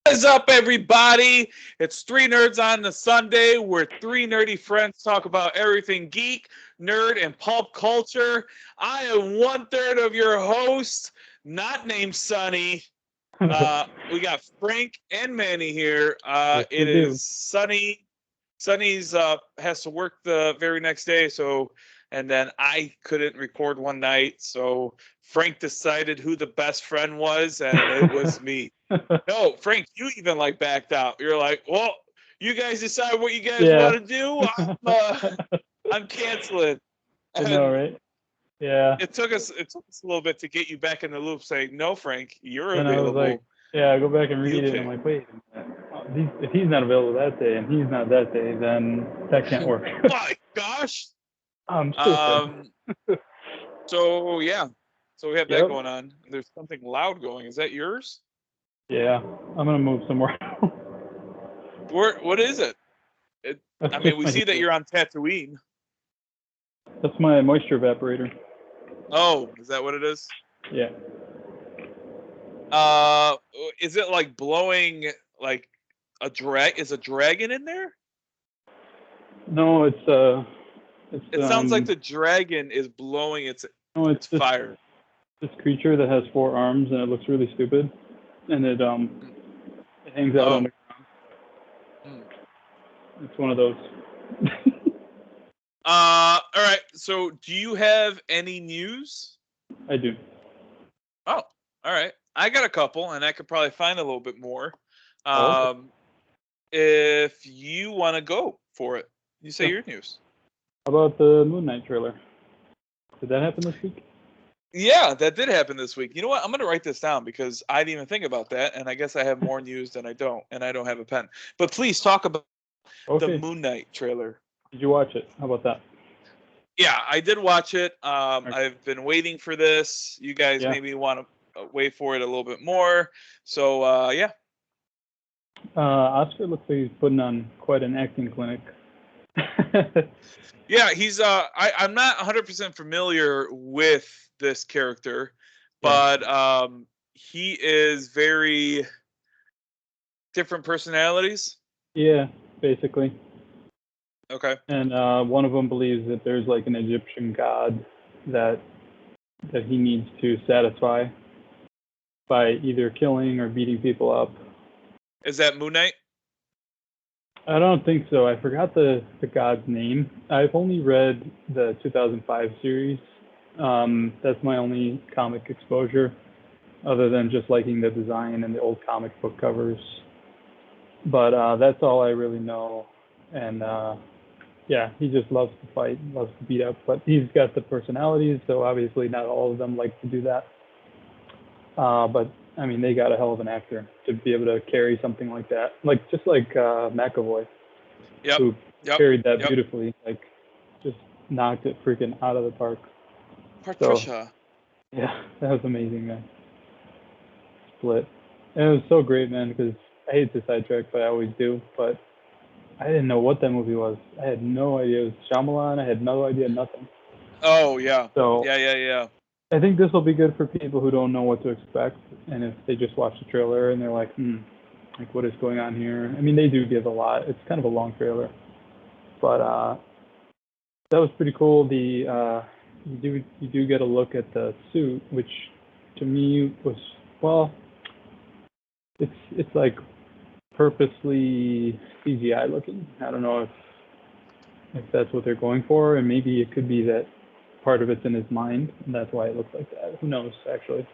What is up, everybody? It's Three Nerds on the Sunday, where three nerdy friends talk about everything geek, nerd, and pulp culture. I am 1/3 of your host, not named Sonny. We got Frank and Manny here. Yes, we It do. is Sonny. Sonny's has to work the very next day, and then I couldn't record one night, so Frank decided who the best friend was, and it was me. No, Frank, you even backed out. You're like, well, you guys decide what you guys Yeah. want to do. I'm canceling. I know, And right? Yeah. it took us a little bit to get you back in the loop, saying, no, Frank, you're Then I was available. like, yeah, I go back and read You it, and I'm like, wait a minute. If he's not available that day and he's not that day, then that can't work. My gosh. I'm stupid. So yeah. So we have that Yep. going on. There's something loud going. Is that yours? Yeah. I'm going to move somewhere. What is it? I mean, we see that you're on Tatooine. That's my moisture evaporator. Oh, is that what it is? Yeah. Is it like blowing like a Is a dragon in there? No, it's It sounds like the dragon is blowing its fire. This creature that has 4 arms and it looks really stupid, and it hangs out on the ground. It's one of those. All right. So, do you have any news? I do. Oh, all right. I got a couple, and I could probably find a little bit more. Okay. If you want to go for it, you say your news. How about the Moon Knight trailer? Did that happen this week? Yeah, that did happen this week. You know what? I'm going to write this down because I didn't even think about that, and I guess I have more news than I don't, and I don't have a pen. But please talk about the Moon Knight trailer. Did you watch it? How about that? Yeah, I did watch it. I've been waiting for this. You guys maybe want to wait for it a little bit more. So, yeah. Oscar looks like he's putting on quite an acting clinic. Yeah, he's I'm not 100% familiar with this character, but he is very different personalities. Yeah, basically. Okay. And one of them believes that there's like an Egyptian god that he needs to satisfy by either killing or beating people up. Is that Moon Knight? I don't think so. I forgot the god's name. I've only read the 2005 series. That's my only comic exposure, other than just liking the design and the old comic book covers. But that's all I really know. And yeah, he just loves to fight, loves to beat up. But he's got the personalities, so obviously not all of them like to do that. But I mean, they got a hell of an actor to be able to carry something like that, just like McAvoy, who carried that beautifully, just knocked it freaking out of the park. Patricia. So, yeah, that was amazing, man. Split. And it was so great, man, because I hate to sidetrack, but I always do. But I didn't know what that movie was. I had no idea. It was Shyamalan. I had no idea, nothing. Oh, yeah. So, yeah. I think this will be good for people who don't know what to expect, and if they just watch the trailer and they're like, what is going on here? I mean, they do give a lot. It's kind of a long trailer, but that was pretty cool. You do get a look at the suit, which to me was it's like purposely CGI looking. I don't know if that's what they're going for, and maybe it could be that part of it's in his mind, and that's why it looks like that. Who knows, actually,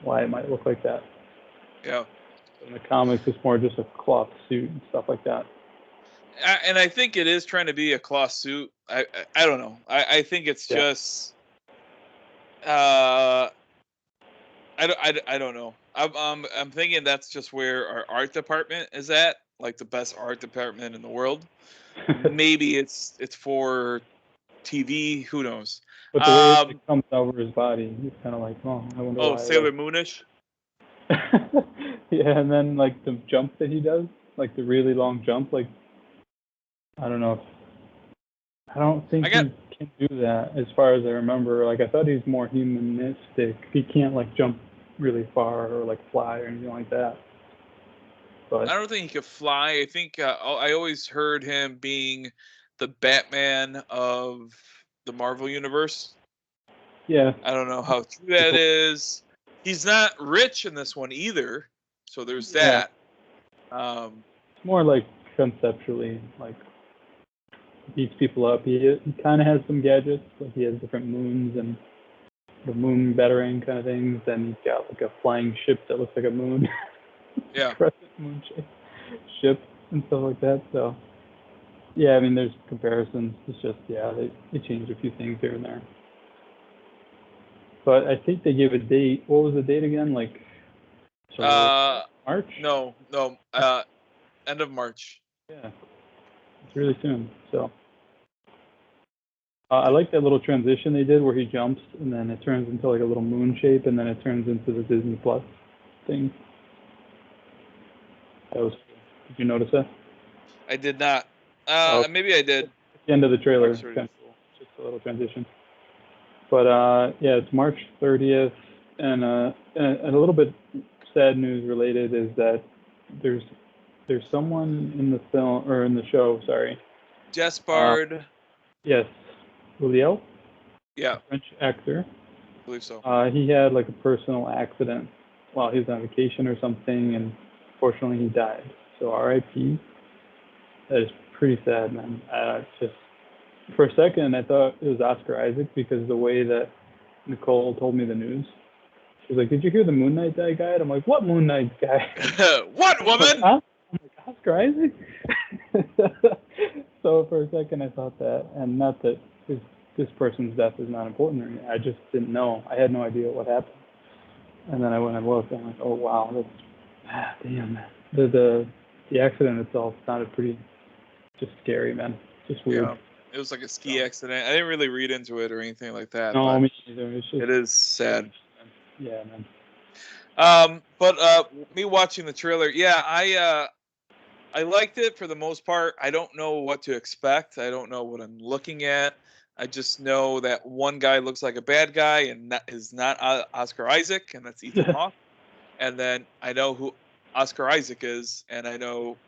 why it might look like that. Yeah. In the comics, it's more just a cloth suit and stuff like that. And I think it is trying to be a cloth suit. I don't know. I think it's just. I don't know. I'm thinking that's just where our art department is at, like the best art department in the world. Maybe it's for TV. Who knows? But the way it comes over his body, it's kind of like, I wonder why. Sailor Moonish. Yeah, and then the jump that he does, the really long jump, I don't know. I don't think he can do that, as far as I remember. I thought he's more humanistic. He can't jump really far or fly or anything like that. But I don't think he could fly. I think I always heard him being the Batman of the Marvel universe. yeah, I don't know how true that is. He's not rich in this one either, so there's yeah, that. it's more like conceptually, like beats people up. He kind of has some gadgets, like he has different moons and the moon battering kind of things. Then he's got like a flying ship that looks like a moon, Yeah. crescent moon ship and stuff like that. So yeah, I mean, there's comparisons. It's just they changed a few things here and there. But I think they gave a date. What was the date again? Like March? No. End of March. Yeah, it's really soon. So I like that little transition they did where he jumps and then it turns into like a little moon shape and then it turns into the Disney Plus thing. That was. Did you notice that? I did not. Maybe I did. At the end of the trailer, March it's 30th. kind of cool. Just a little transition. But yeah, it's March 30th, and a little bit sad news related is that there's someone in the film or in the show, sorry. Despard. Yes, Julio, Yeah, French actor. I believe so. He had like a personal accident while he was on vacation or something, and fortunately he died. So R.I.P. That is pretty sad, man. Just for a second, I thought it was Oscar Isaac because the way that Nicole told me the news. She was like, "Did you hear the Moon Knight guy died?" I'm like, "What Moon Knight guy?" What woman? Huh? I'm like, Oscar Isaac. So for a second, I thought that, and not that this person's death is not important or anything. I just didn't know. I had no idea what happened. And then I went and looked. And I'm like, "Oh wow, that's damn." The accident itself sounded pretty just scary, man. Just weird. Yeah, it was like a ski accident. I didn't really read into it or anything like that. No, but me neither. It's just, it is sad. Yeah, man. But me watching the trailer, yeah, I liked it for the most part. I don't know what to expect. I don't know what I'm looking at. I just know that one guy looks like a bad guy and is not Oscar Isaac, and that's Ethan Hawke. And then I know who Oscar Isaac is, and I know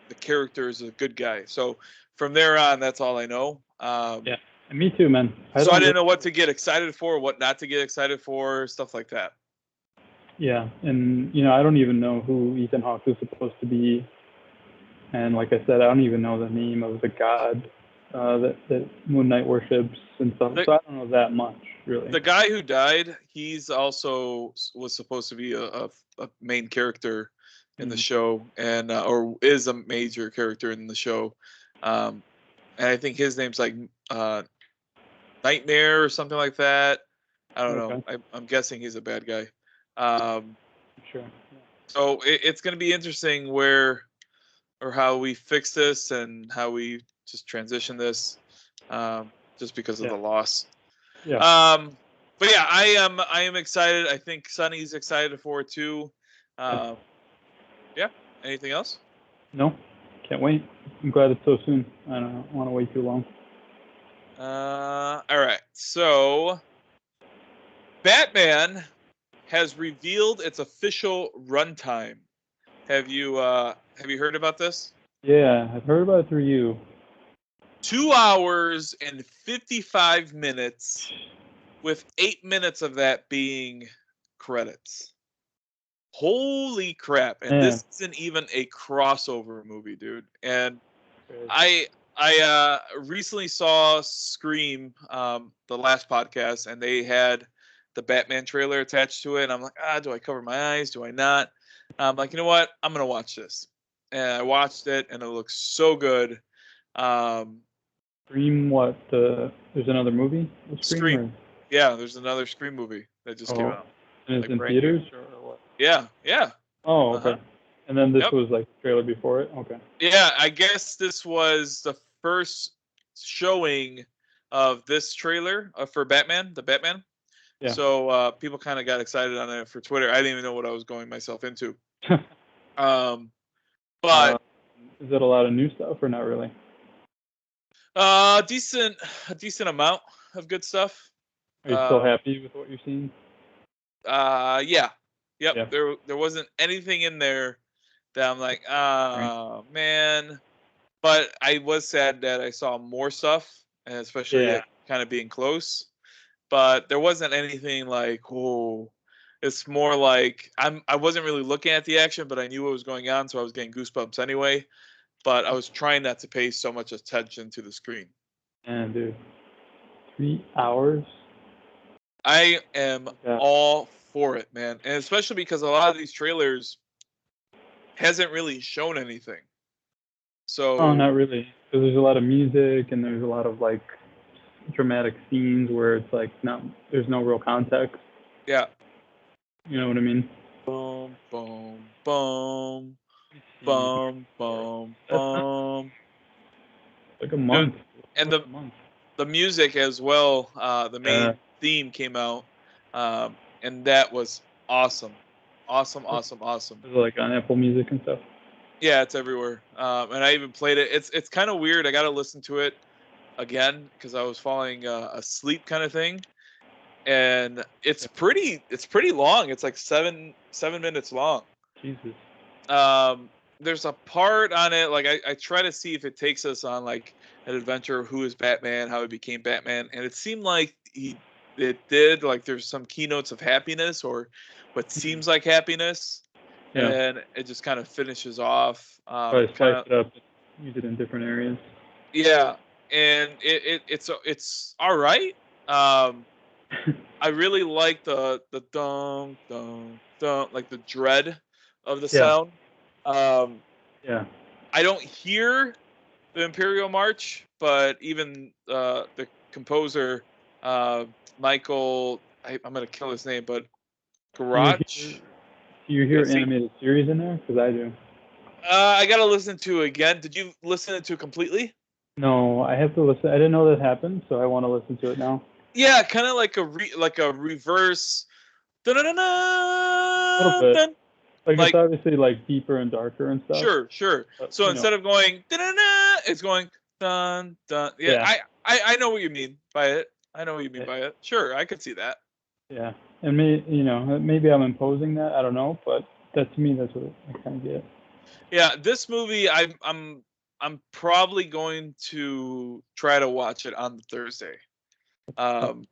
the character is a good guy. So from there on, that's all I know. Yeah, me too, man. I didn't know what to get excited for, what not to get excited for, stuff like that. Yeah, and I don't even know who Ethan Hawke is supposed to be, and like I said, I don't even know the name of the god that Moon Knight worships and stuff. So I don't know that much, really. The guy who died, he's also was supposed to be a main character in the show, and or is a major character in the show, and I think his name's like Nightmare or something like that. I don't know. I'm guessing he's a bad guy. Sure. So it's going to be interesting where or how we fix this and how we just transition this, just because of the loss. Yeah. But yeah, I am excited. I think Sonny's excited for it too. Yeah. Anything else? No, can't wait. I'm glad it's so soon. I don't want to wait too long. All right. So Batman has revealed its official runtime. Have you heard about this? Yeah, I've heard about it through you. 2 hours and 55 minutes, with 8 minutes of that being credits. Holy crap. And this isn't even a crossover movie, dude. And I recently saw Scream, the last podcast, and they had the Batman trailer attached to it. And I'm like, do I cover my eyes? Do I not? I'm like, you know what? I'm going to watch this. And I watched it, and it looks so good. Scream what? There's another movie? Scream. Yeah, there's another Scream movie that just came out. And it's in theaters or what? Yeah. Oh, okay. And then this was like the trailer before it? Okay. Yeah, I guess this was the first showing of this trailer for Batman, the Batman. Yeah. So people kind of got excited on it for Twitter. I didn't even know what I was going myself into. But is it a lot of new stuff or not really? A decent amount of good stuff. Are you still happy with what you're seeing? Yeah. Yep. Yeah. There wasn't anything in there that I'm like, oh man. But I was sad that I saw more stuff, and especially Yeah. it kind of being close. But there wasn't anything like, oh, it's more like I wasn't really looking at the action, but I knew what was going on, so I was getting goosebumps anyway. But I was trying not to pay so much attention to the screen. And dude, 3 hours. I am Yeah. all for it, man, and especially because a lot of these trailers hasn't really shown anything. So Oh, not really. Because there's a lot of music and there's a lot of like dramatic scenes where it's like there's no real context. yeah, You know what I mean? boom, boom, boom, See, boom, boom, that's not boom. like a Dude, month. and Like a month. the music as well. The Yeah. main theme came out, and that was awesome, awesome, awesome, awesome. Is it like on Apple Music and stuff? Yeah, it's everywhere. And I even played it. It's kind of weird. I got to listen to it again because I was falling asleep, kind of thing. And it's pretty long. It's like seven minutes long. Jesus. There's a part on it, like I try to see if it takes us on like an adventure of who is Batman, how he became Batman, and it seemed like it did. Like there's some keynotes of happiness or what seems like happiness, Yeah. and it just kind of finishes off. Probably Kind slice of it up, use it in different areas. yeah, and it's all right. I really like the dum dum dum, like the dread of the Yeah. sound. Um, Yeah. I don't hear the Imperial March, but even the composer, uh, Michael, I'm gonna kill his name, but Garage. Do you Yeah, hear see, animated series in there? Because I do. I gotta listen to it again. Did you listen to it completely? No, I have to listen. I didn't know that happened, so I want to listen to it now. Yeah, kind of like a reverse. A little bit. Dun-dun-dun, Like it's like obviously like deeper and darker and stuff. sure. But So instead of going dun-dun-dun, it's going dun dun. Yeah, yeah, I know what you mean by it. I know what you mean yeah, by it. Sure, I could see that. yeah. And maybe I'm imposing that. I don't know, but that to me, that's what I kind of get. Yeah, this movie, I'm probably going to try to watch it on Thursday. Um,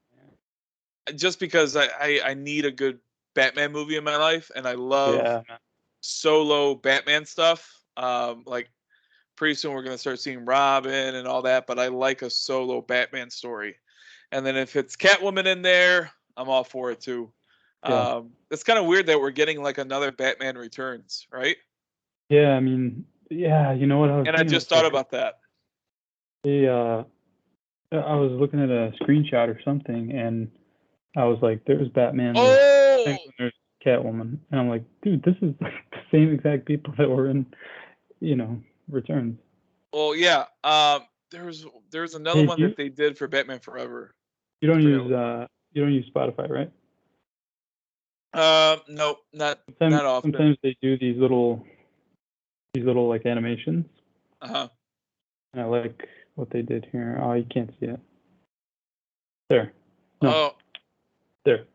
just because I need a good Batman movie in my life, and I love Yeah, man. solo Batman stuff. Like pretty soon we're gonna start seeing Robin and all that, but I like a solo Batman story. And then if it's Catwoman in there, I'm all for it too. Yeah, It's kind of weird that we're getting like another Batman Returns, right? yeah. I mean, yeah. You know what I was And I thinking just about thought that? about that. I was looking at a screenshot or something, and I was like, "There's Batman, there's Oh, Penguin, there's Catwoman," and I'm like, "Dude, this is like the same exact people that were in, Returns." well, yeah. There's another Hey, one that they did for Batman Forever. you I don't forget use what. you don't use Spotify, right? Nope, not Sometimes not often. sometimes they do these little like animations, Uh-huh. and I like what they did here. Oh, you can't see it. There. No, Oh, there.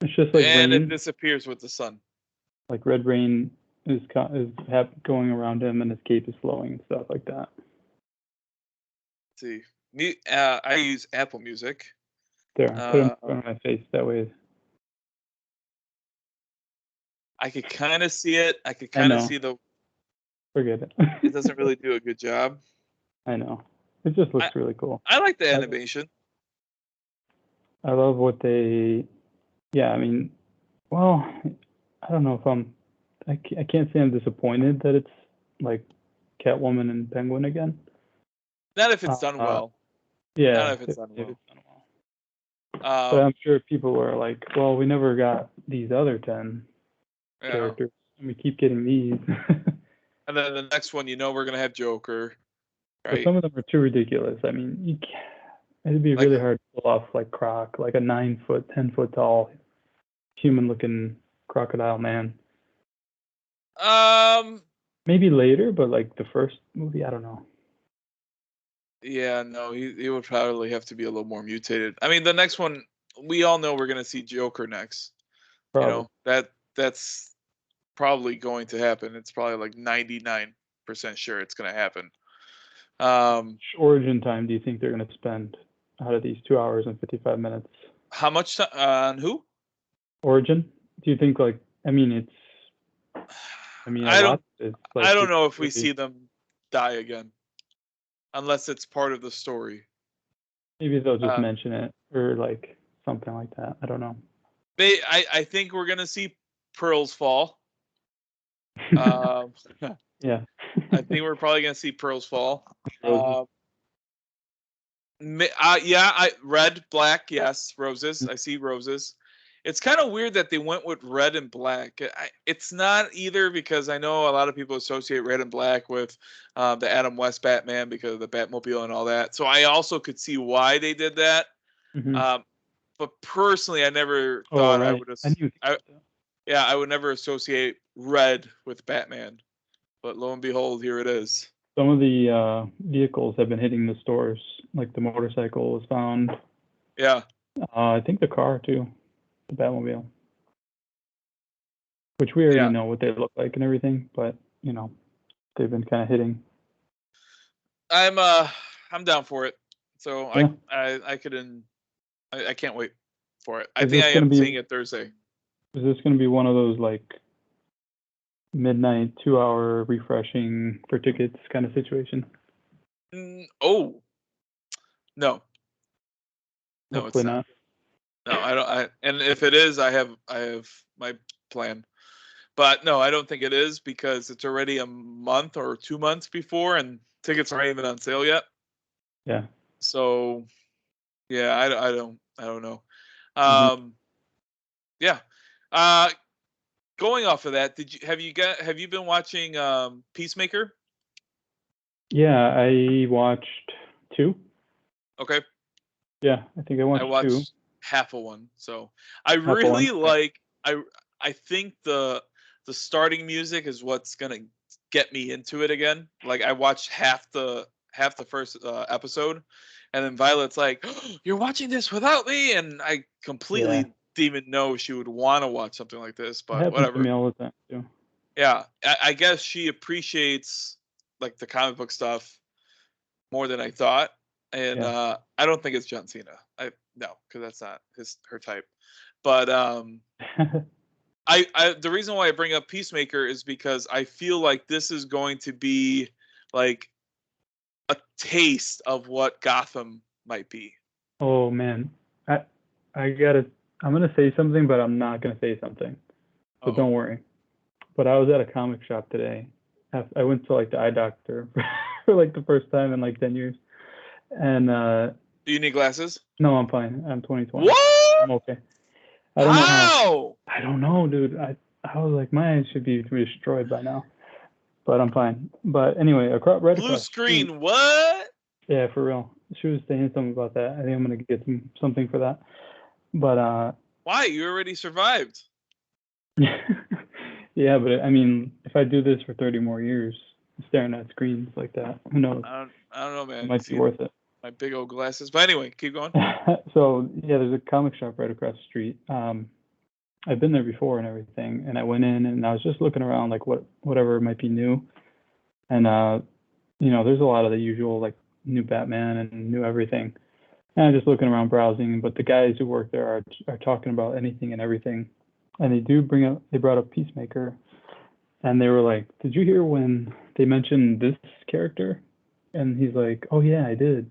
It's just like and it rain, disappears with the sun. like red rain going around him, and his cape is flowing and stuff like that. Let's see, I use Apple Music. There, I put it in Uh, front of my face. That way, I could kind of see it. I could I kind of know. see the. Forget it. It doesn't really do a good job. I know. It just looks I really cool. I like the I, animation. I love what they. Yeah, I mean, well, I don't know if I can't say I'm disappointed that it's like Catwoman and Penguin again. Not if it's done Uh, well. Not yeah, if it's done if well. it's done well. But I'm Um, sure people were like, well, we never got these other 10 yeah. characters, and we keep getting these. And then the next one, we're gonna have Joker, But right? some of them are too ridiculous. I mean, it'd be Like, really hard to pull off like Croc, like a 9 foot, 10 foot tall human-looking crocodile man. um, Maybe later, but like the first movie, I don't know. yeah, no, he would probably have to be a little more mutated. I mean, the next one, we all know we're gonna see Joker next. Probably. That's probably going to happen. It's probably like 99% sure it's going to happen. Origin time do you think they're going to spend out of these 2 hours and 55 minutes? How much time on who? Origin? Do you think like? I mean, I don't. It's I don't know if we see them die again, unless it's part of the story. Maybe they'll just mention it or like something like that. I don't know. I think we're gonna see pearls fall. Yeah. I think we're probably gonna see pearls fall. Red, black, yes, roses. I see roses. It's kind of weird that they went with red and black. It's not either because I know a lot of people associate red and black with the Adam West Batman because of the Batmobile and all that. So I also could see why they did that. Mm-hmm. But personally, I never thought I would. I would never associate red with Batman. But lo and behold, here it is. Some of the vehicles have been hitting the stores. Like the motorcycle was found. Yeah. I think the car too, the Batmobile, which we already know what they look like and everything. But you know, they've been kind of hitting. I'm down for it. So yeah. I can't wait for it. I think I am seeing it Thursday. Is this going to be one of those like midnight 2-hour refreshing for tickets kind of situation? No. No, hopefully it's not. No, I don't. And if it is, I have my plan. But no, I don't think it is because it's already a month or 2 months before, and tickets aren't even on sale yet. Yeah. So, yeah, I don't know. Yeah. Going off of that, have you been watching Peacemaker? Yeah, I watched 2. Okay. Yeah, I think I watched 2. Half of one. So I really like. I think the starting music is what's gonna get me into it again. Like I watched half the first episode, and then Violet's like, oh, "You're watching this without me," and I completely didn't even know she would want to watch something like this. But whatever. To me all the time too. Yeah, I guess she appreciates like the comic book stuff more than I thought, and I don't think it's John Cena. No, because that's not her type. But the reason why I bring up Peacemaker is because I feel like this is going to be like a taste of what Gotham might be. Oh man, I'm gonna say something, but I'm not gonna say something. So don't worry. But I was at a comic shop today. I went to like the eye doctor for like the first time in like 10 years. And do you need glasses? No, I'm fine. I'm 20/20. What? I'm okay. I don't know how. I don't know, dude. I was like, my eyes should be destroyed by now. But I'm fine. But anyway, right blue across screen. Street, what? Yeah, for real. She was saying something about that. I think I'm gonna get something for that. But why? You already survived. Yeah, but I mean, if I do this for 30 more years, staring at screens like that, who knows? I don't know, man. It might be worth it. My big old glasses. But anyway, keep going. So yeah, there's a comic shop right across the street. I've been there before and everything, and I went in and I was just looking around like whatever might be new, and you know, there's a lot of the usual like new Batman and new everything. And I'm just looking around browsing, but the guys who work there are talking about anything and everything. And they brought up Peacemaker, and they were like, "Did you hear when they mentioned this character?" And he's like, "Oh yeah, I did."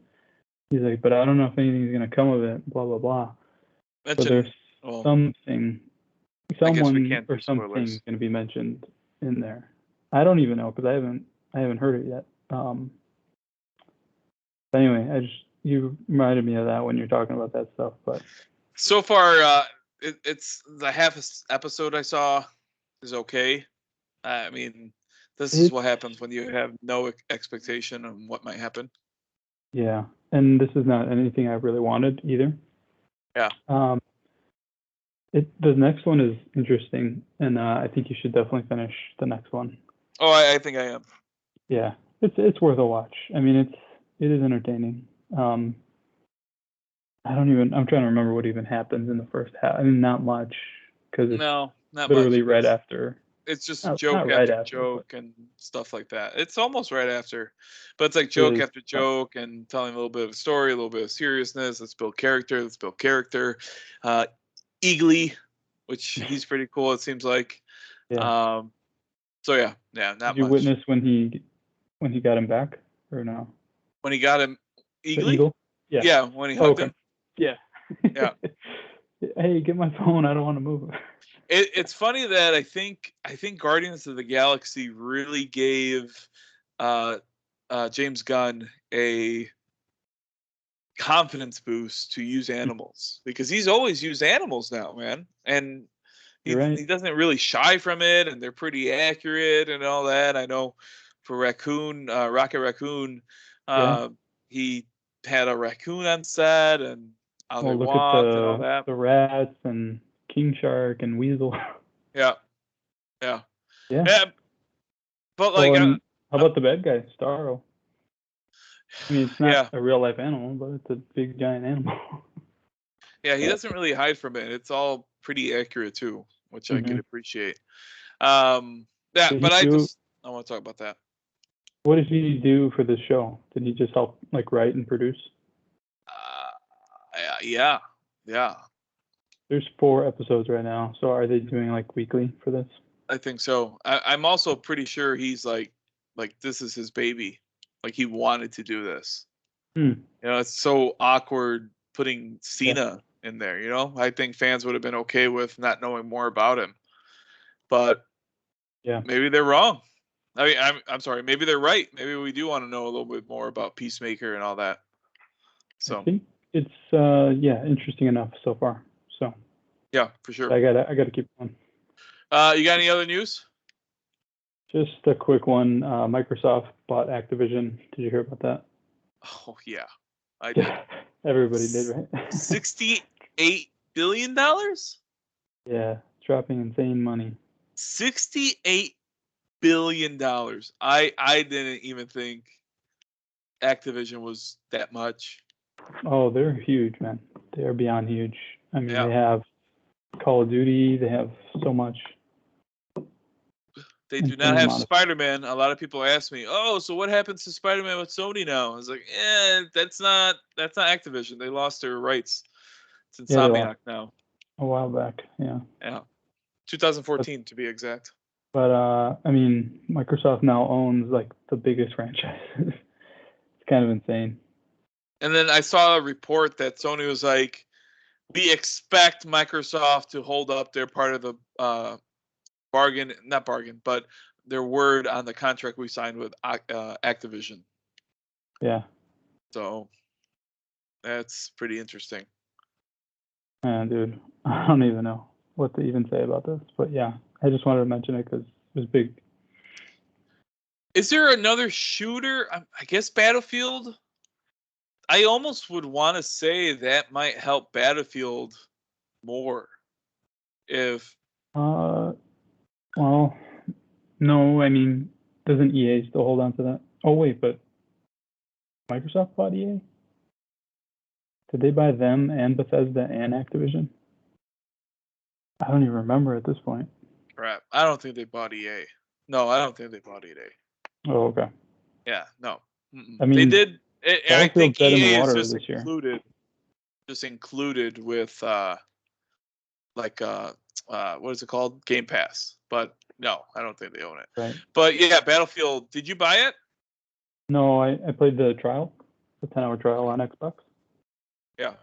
He's like, "But I don't know if anything's gonna come of it." Blah blah blah. So there's someone or something gonna be mentioned in there. I don't even know because I haven't heard it yet. But anyway, you reminded me of that when you're talking about that stuff. But so far, it's the half episode I saw is okay. I mean, this is what happens when you have no expectation of what might happen. Yeah, and this is not anything I really wanted either. Yeah. The next one is interesting, and I think you should definitely finish the next one. Oh, I think I am. Yeah, it's worth a watch. I mean, it is entertaining. I'm trying to remember what even happens in the first half. I mean, not much because it's not literally much. right after. it's just Not joke right after after, joke and stuff like that. It's almost right after, but it's like It joke is. after joke and telling a little bit of a story, a little bit of seriousness. Let's build character. Let's build character. Eagly, which he's pretty cool. It seems like. Yeah. So yeah, Did not you much. witness when he got him back or no? When he got him, The Eagly. eagle? Yeah. Yeah, when he Oh, hugged okay. him. Yeah. Yeah. Hey, get my phone. I don't want to move. It's funny that I think Guardians of the Galaxy really gave James Gunn a confidence boost to use animals, because he's always used animals now, man, and You're right. he doesn't really shy from it, and they're pretty accurate and all that. I know for Rocket Raccoon, Yeah. he had a raccoon on set and how they Well, look at walked and all that. the rats and king shark and weasel. Yeah, yeah, Yeah. yeah. But Well, like, and how about the bad guy, Starro? I mean, it's not yeah, a real life animal, but it's a big giant animal. yeah, he doesn't really hide from it. It's all pretty accurate too, which I could Mhm. appreciate. Yeah, Did he but I do? want to talk about that. What did he do for this show? Did he just help like write and produce? Yeah, yeah, There's 4 episodes right now, so are they doing like weekly for this? I think so. I'm also pretty sure he's like this is his baby. Like he wanted to do this. Hmm. You know, it's so awkward putting Yeah. Cena in there. You know, I think fans would have been okay with not knowing more about him, but Yeah. maybe they're wrong. I mean, I'm sorry. Maybe they're right. Maybe we do want to know a little bit more about Peacemaker and all that. I So think it's yeah, interesting enough so far. So yeah, for sure. I gotta keep going. You got any other news? Just a quick one. Microsoft bought Activision. Did you hear about that? Oh yeah, I did. Yeah, everybody did, right? $68 billion. Yeah, dropping insane money. $68 billion. I didn't even think Activision was that much. Oh, they're huge, man. They are beyond huge. I mean, Yeah. they have Call of Duty. They have so much. They do Insane not have amount of. Spider-Man. A lot of people ask me, "Oh, so what happens to Spider-Man with Sony now?" I was like, that's not Activision. They lost their rights. It's Yeah, they lost Insomniac now. a while back. Yeah, Yeah. but 2014 to be exact. I mean, Microsoft now owns like the biggest franchises. It's kind of insane. And then I saw a report that Sony was like, "We expect Microsoft to hold up their part of the not bargain, but their word on the contract we signed with Activision." Yeah, So that's pretty interesting. dude, I don't even know what to even say about this, but yeah, I just wanted to mention it because it was big. Is there another shooter? I guess Battlefield. I almost would want to say that might help Battlefield more if Well, no, I mean, doesn't EA still hold on to that? Oh wait, but Microsoft bought EA? Did they buy them and Bethesda and Activision? I don't even remember at this point. crap. I don't think they bought EA. No, I don't think they bought EA. Oh, okay. Yeah, no. Mm-mm. I They mean, did. I Battlefield's think dead in the EA is water just this year. included with like what is it called? Game Pass. But no, I don't think they own it. Right. But yeah, Battlefield. Did you buy it? No, I played the trial, the 10-hour trial on Xbox. Yeah.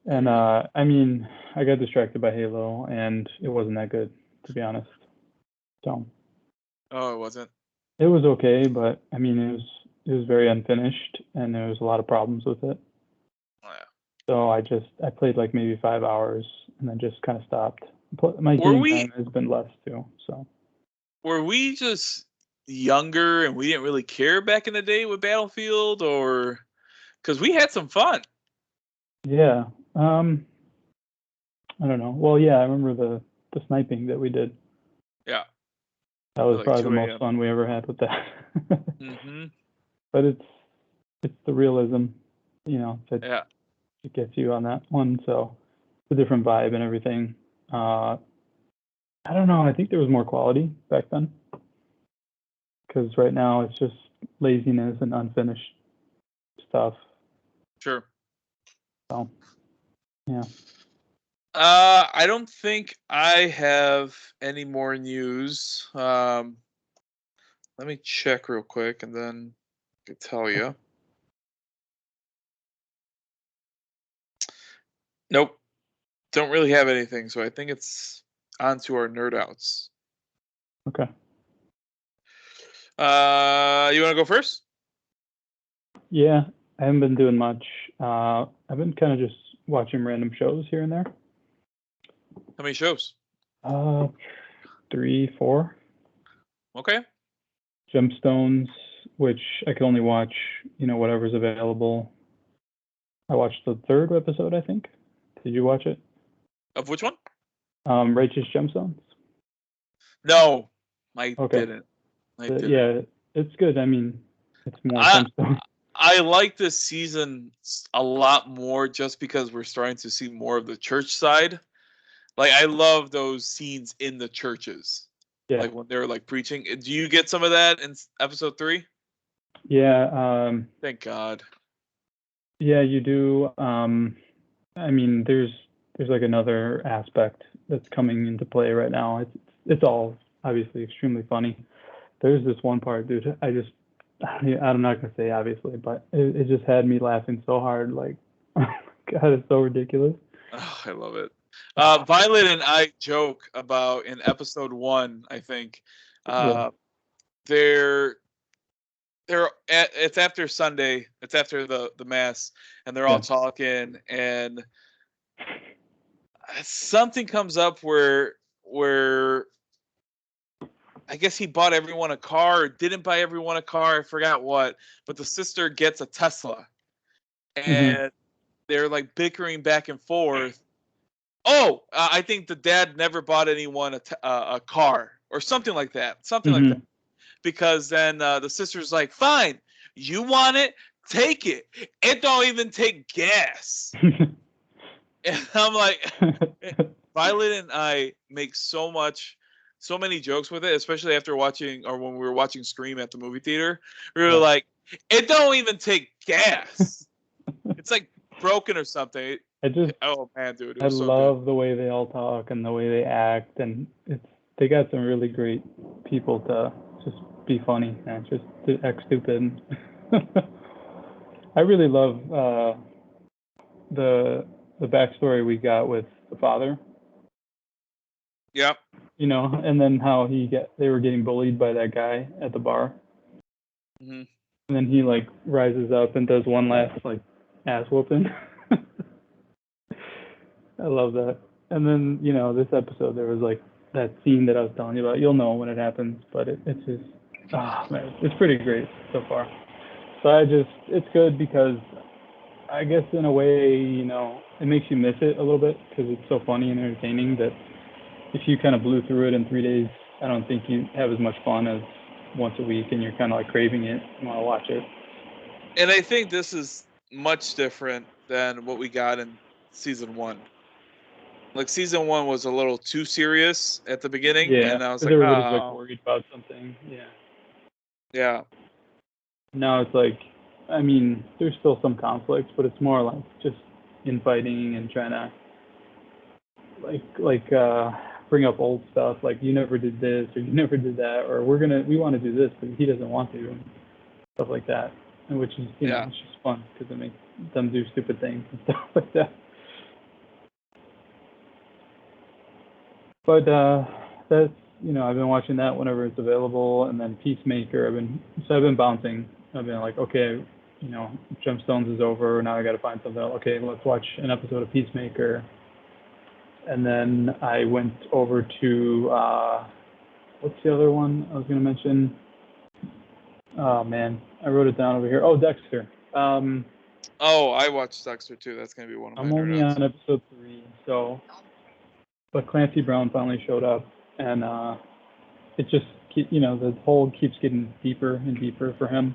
And I mean, I got distracted by Halo, and it wasn't that good, to be honest. So Oh, it wasn't. it was okay, but I mean, it was very unfinished, and there was a lot of problems with it. Oh, yeah. So I played like maybe 5 hours, and then just kind of stopped. My Were game we time has been less too. So were we just younger and we didn't really care back in the day with Battlefield, or because we had some fun? yeah, I don't know. Well, yeah, I remember the sniping that we did. Yeah. That was Like probably the 2 most a.m. fun we ever had with that. Mm-hmm. But it's the realism, that Yeah. it gets you on that one. So it's a different vibe and everything. I don't know. I think there was more quality back then. Because right now it's just laziness and unfinished stuff. Sure. So, yeah. I don't think I have any more news. Let me check real quick and then I can tell you. Nope. Don't really have anything, so I think it's on to our nerd outs. Okay. You want to go first? Yeah, I haven't been doing much. I've been kind of just watching random shows here and there. How many shows? 3, 4. Okay. Gemstones, which I can only watch, whatever's available. I watched the 3rd episode, I think. Did you watch it? Of which one? Righteous Gemstones. No, I Okay. didn't. I didn't. Yeah, it's good. I mean, it's more I Gemstones. I like this season a lot more just because we're starting to see more of the church side. Like I love those scenes in the churches. Yeah. Like when they're like preaching. Do you get some of that in episode 3? Yeah. Thank God. Yeah, you do. I mean, there's like another aspect that's coming into play right now. It's all obviously extremely funny. There's this one part, dude. I'm not gonna say obviously, but it just had me laughing so hard. Like, oh my God, it's so ridiculous. Oh, I love it. Violet and I joke about in episode 1, I think. Yeah. They're it's after Sunday, it's after the mass, and they're all Yeah. talking, and something comes up where I guess he bought everyone a car or didn't buy everyone a car, I forgot what, but the sister gets a Tesla, and they're like bickering back and forth. Oh, I think the dad never bought anyone a car or something like that, because then the sister's like, fine, you want it, take it. It don't even take gas. And I'm like, Violet and I make so many jokes with it, especially after watching or when we were watching Scream at the movie theater. We were like, it don't even take gas. It's like broken or something. Oh man, dude, it I was so love good. the way they all talk and the way they act, and they got some really great people to just be funny and just to act stupid. I really love the backstory we got with the father. Yeah. And then how they were getting bullied by that guy at the bar. Mm-hmm. And then he like rises up and does one last like ass whooping. I love that. And then, this episode there was like that scene that I was telling you about. You'll know when it happens, but it's just man, it's pretty great so far. So it's good because I guess in a way, it makes you miss it a little bit because it's so funny and entertaining that if you kind of blew through it in 3 days, I don't think you have as much fun as once a week and you're kind of like craving it and want to watch it. And I think this is much different than what we got in season 1. Like season 1 was a little too serious at the beginning, and I was like, everybody's like worried about something. yeah. Now it's like, I mean, there's still some conflicts, but it's more like just infighting and trying to bring up old stuff, like you never did this or you never did that, or we want to do this, but he doesn't want to, and stuff like that. And which is, it's just fun because it makes them do stupid things and stuff like that. But that's I've been watching that whenever it's available, and then Peacemaker. I've been bouncing. I've been like, okay, Gemstones is over. Now I got to find something else. Okay, let's watch an episode of Peacemaker. And then I went over to what's the other one I was going to mention? Oh man, I wrote it down over here. Oh, Dexter. I watched Dexter too. That's gonna be one of my. I'm only on episode 3, but Clancy Brown finally showed up, and it just the hole keeps getting deeper and deeper for him,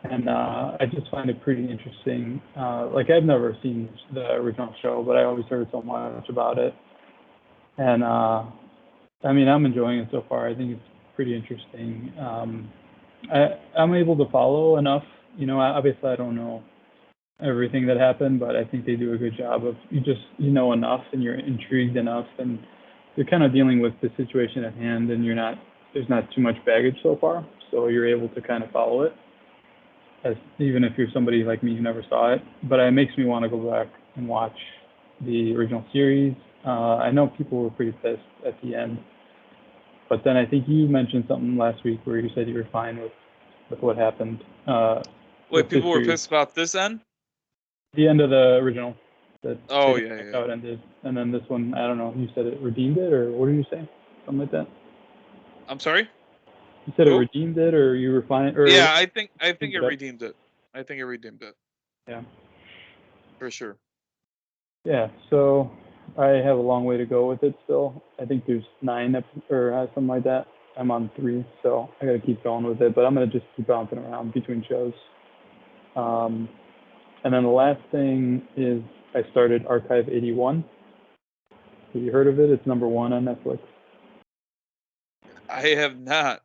and I just find it pretty interesting. Like I've never seen the original show, but I always heard so much about it, and I mean, I'm enjoying it so far. I think it's pretty interesting. I'm able to follow enough. Obviously I don't know everything that happened, but I think they do a good job of you know enough and you're intrigued enough and you're kind of dealing with the situation at hand and there's not too much baggage so far, so you're able to kind of follow it, as even if you're somebody like me who never saw it. But it makes me want to go back and watch the original series. I know people were pretty pissed at the end, but then I think you mentioned something last week where you said you were fine with what happened. Wait, people were pissed about this end? The end of the original. Oh, yeah. How it ended. And then this one, I don't know, you said it redeemed it, or what did you say? Something like that? I'm sorry? You said it redeemed it, or you were fine? Or yeah, I think it redeemed it. I think it redeemed it. Yeah. For sure. Yeah, so I have a long way to go with it still. I think there's 9 or something like that. I'm on 3, so I got to keep going with it. But I'm going to just keep bouncing around between shows. And then the last thing is I started Archive 81. Have you heard of it? It's number 1 on Netflix. I have not.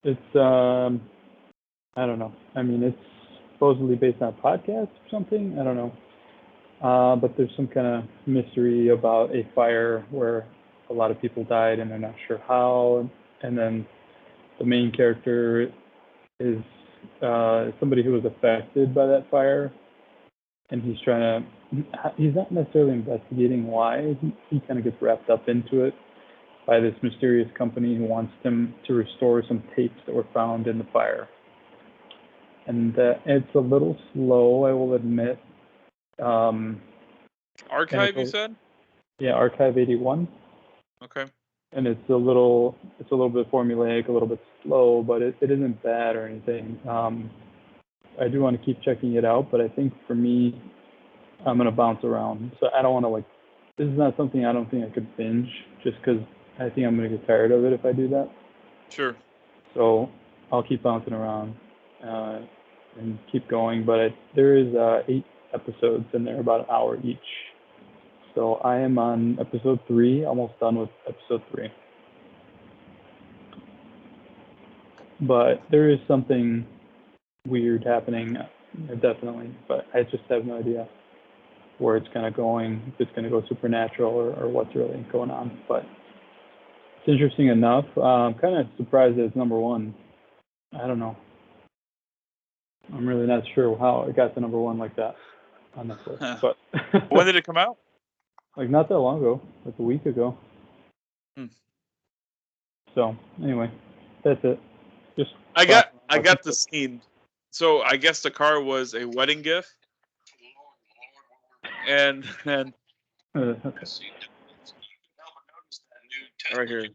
It's I don't know. I mean, it's supposedly based on a podcast or something. I don't know. But there's some kind of mystery about a fire where a lot of people died and they're not sure how. And then the main character is somebody who was affected by that fire. And he's not necessarily investigating why. He kind of gets wrapped up into it by this mysterious company who wants him to restore some tapes that were found in the fire. And it's a little slow, I will admit. Archive, you said? Yeah, Archive 81. Okay. And it's a little bit formulaic, a little bit slow, but it isn't bad or anything. I do want to keep checking it out, but I think for me, I'm going to bounce around. So I don't want to, this is not something I don't think I could binge, just because I think I'm going to get tired of it if I do that. Sure. So I'll keep bouncing around and keep going. But there is 8 episodes, and they're about an hour each. So I am on episode 3, almost done with episode 3. But there is something weird happening, definitely. But I just have no idea where it's kind of going, if it's going to go supernatural or what's really going on. But it's interesting enough. I'm kind of surprised that it's number 1. I don't know. I'm really not sure how it got to number 1 like that on Netflix. But when did it come out? Like not that long ago, like a week ago. So anyway, that's it. I got the scene. So I guess the car was a wedding gift. And Okay. Right here.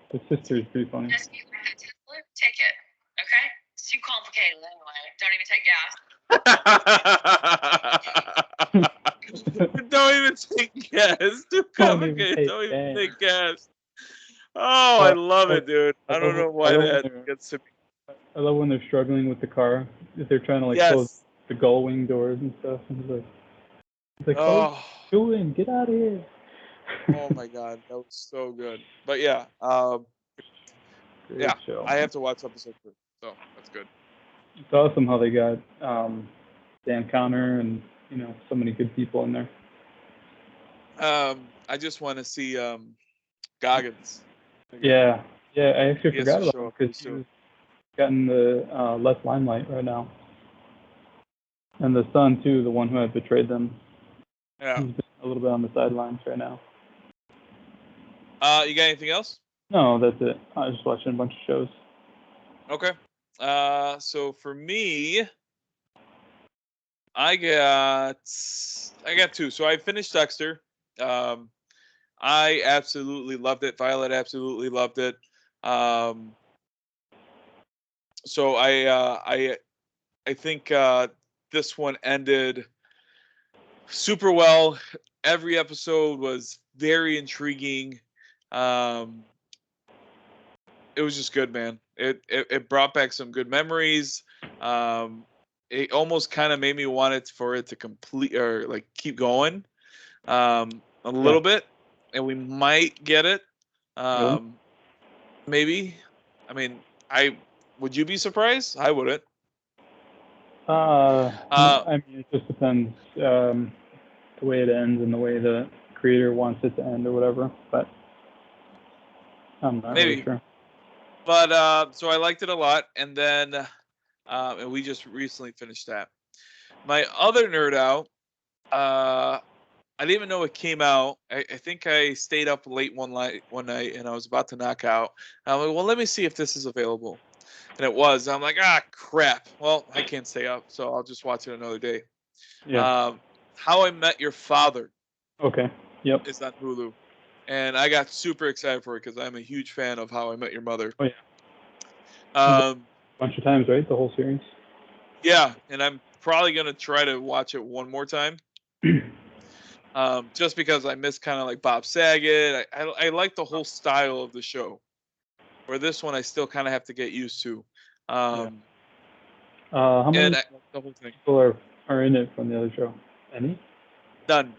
The sister is pretty funny. Just take it, okay? It's too complicated anyway. Don't even take gas. Don't even take gas. It's too complicated. Don't even take gas. Oh, I love it, dude. I don't know why that gets to me. I love when they're struggling with the car. If they're trying to close the gull wing doors and stuff. And it's like, oh, what are you doing? Get out of here. Oh my god, that was so good. But yeah, show. I have to watch episode 2, so that's good. It's awesome how they got Dan Connor and so many good people in there. I just want to see Goggins. Yeah, I actually forgot about him because he's gotten the less limelight right now. And the son too, the one who had betrayed them. Yeah, he's been a little bit on the sidelines right now. You got anything else? No, that's it. I was just watching a bunch of shows. Okay. So for me, I got 2. So I finished Dexter. I absolutely loved it. Violet absolutely loved it. So I think this one ended super well. Every episode was very intriguing. it was just good, man. It brought back some good memories. It almost kind of made me want it for it to complete or like keep going a little bit, and we might get it. Maybe. I mean, would you be surprised? I wouldn't. I mean, it just depends the way it ends and the way the creator wants it to end or whatever. But I'm not really sure. But so I liked it a lot, and then and we just recently finished that. My other nerd out, I didn't even know it came out. I think I stayed up late one night, and I was about to knock out. I'm like, well, let me see if this is available, and it was. I'm like, crap. Well, I can't stay up, so I'll just watch it another day. Yeah. How I Met Your Father. Okay. Yep. Is on Hulu, and I got super excited for it because I'm a huge fan of How I Met Your Mother. Oh yeah. A bunch of times, right? The whole series. Yeah, and I'm probably gonna try to watch it one more time. Just because I miss kind of like Bob Saget. I like the whole style of the show. Where this one I still kind of have to get used to. How many the whole thing. people are in it from the other show? Any? None.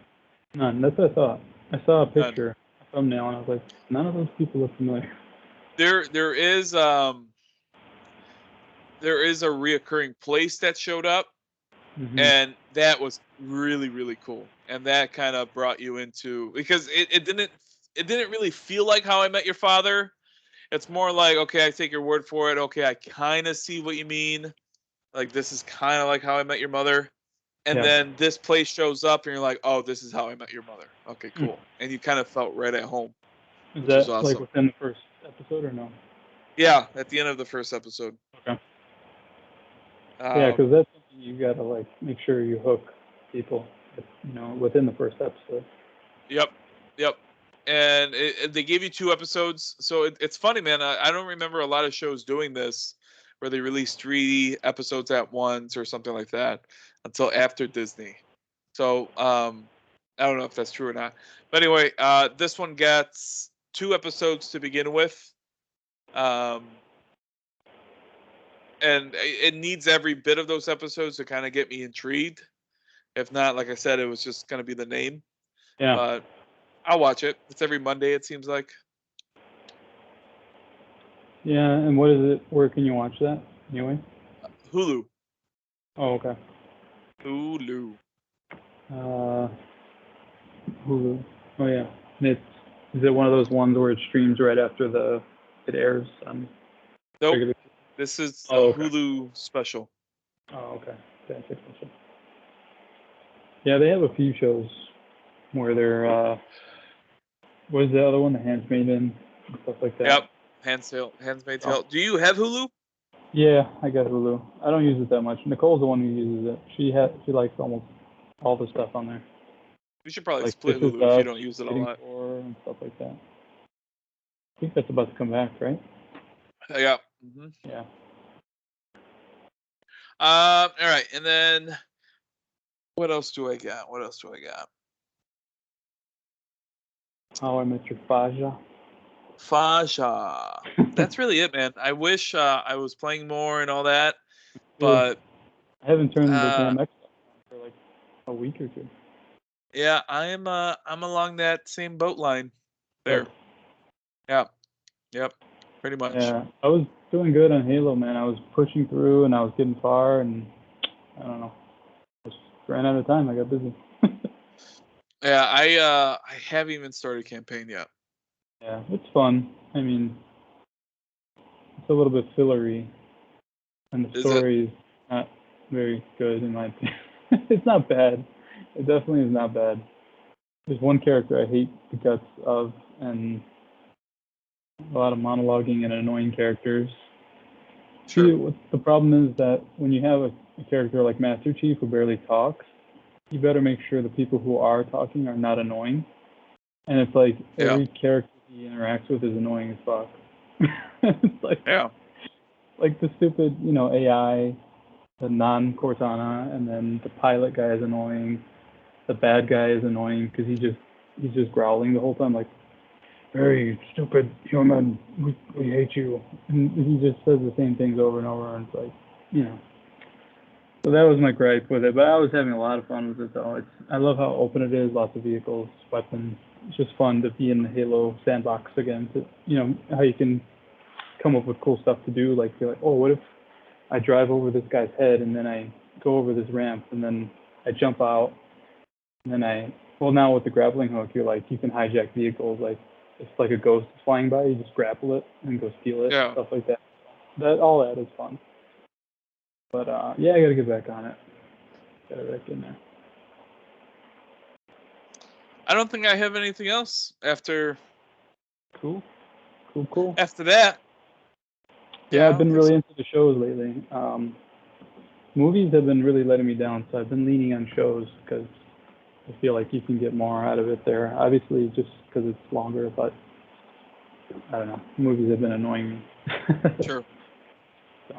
That's what I thought. I saw a picture, a thumbnail, and I was like, none of those people look familiar. There is a reoccurring place that showed up, and that was really, really cool. And that kind of brought you into, because it didn't really feel like How I Met Your Father. It's more like, okay, I take your word for it. Okay, I kind of see what you mean. Like, this is kind of like How I Met Your Mother. And then this place shows up, and you're like, oh, this is How I Met Your Mother. Okay, cool. And you kind of felt right at home. Is that awesome. Like within the first episode or no? Yeah, at the end of the first episode. Okay. Yeah, because that's something you gotta like make sure you hook people, within the first episode. Yep. And they gave you 2 episodes, so it's funny, man. I don't remember a lot of shows doing this, where they release 3 episodes at once or something like that, until after Disney. So I don't know if that's true or not. But anyway, this one gets 2 episodes to begin with. And it needs every bit of those episodes to kind of get me intrigued. If not, like I said, it was just going to be the name. Yeah. But I'll watch it. It's every Monday, it seems like. Yeah, and what is it? Where can you watch that anyway? Hulu. Oh, okay. Hulu. Hulu. Oh, yeah. Is it one of those ones where it streams right after it airs on? Nope. Regular? This is a Hulu special. Oh, okay. Yeah, they have a few shows where they're what is the other one? The Handmaid's and stuff like that. Yep. Handmaid's Tale. Do you have Hulu? Yeah, I got Hulu. I don't use it that much. Nicole's the one who uses it. She likes almost all the stuff on there. We should probably split Hulu if you don't use it a lot. And stuff like that. I think that's about to come back, right? Yeah. Mm-hmm. Yeah. All right, and then what else do I got? How I Met Your Faja. That's really it, man. I wish I was playing more and all that, but I haven't turned the damn Xbox for like a week or 2. Yeah, I'm along that same boat line there. Yeah. Yep. Pretty much. Yeah, I was doing good on Halo, man. I was pushing through and I was getting far, and I don't know. I just ran out of time. I got busy. Yeah, I haven't even started campaign yet. Yeah, it's fun. I mean, it's a little bit fillery, and the story is not very good in my opinion. It's not bad. It definitely is not bad. There's one character I hate the guts of, and a lot of monologuing and annoying characters. Sure. The problem is that when you have a character like Master Chief who barely talks, you better make sure the people who are talking are not annoying. And it's like every character he interacts with is annoying as fuck. It's like, like the stupid, AI, the non-Cortana, and then the pilot guy is annoying. The bad guy is annoying because he's just growling the whole time. Like, very stupid human. We hate you. And he just says the same things over and over, and it's like, you know. So that was my gripe with it, but I was having a lot of fun with it though. I love how open it is, lots of vehicles, weapons. It's just fun to be in the Halo sandbox again. To, you know, how you can come up with cool stuff to do, like be like, oh, what if I drive over this guy's head and then I go over this ramp and then I jump out and then well, now with the grappling hook, you're like, you can hijack vehicles, like it's like a ghost is flying by, you just grapple it and go steal it, Yeah. stuff like that. All that is fun. But yeah, I gotta get back on it. Get it back in there. I don't think I have anything else after Cool. after that. Yeah, I've been really so. into the shows lately. Movies have been really letting me down, so I've been leaning on shows because I feel like you can get more out of it there. Obviously, just because it's longer, but I don't know. Movies have been annoying me. Sure. So.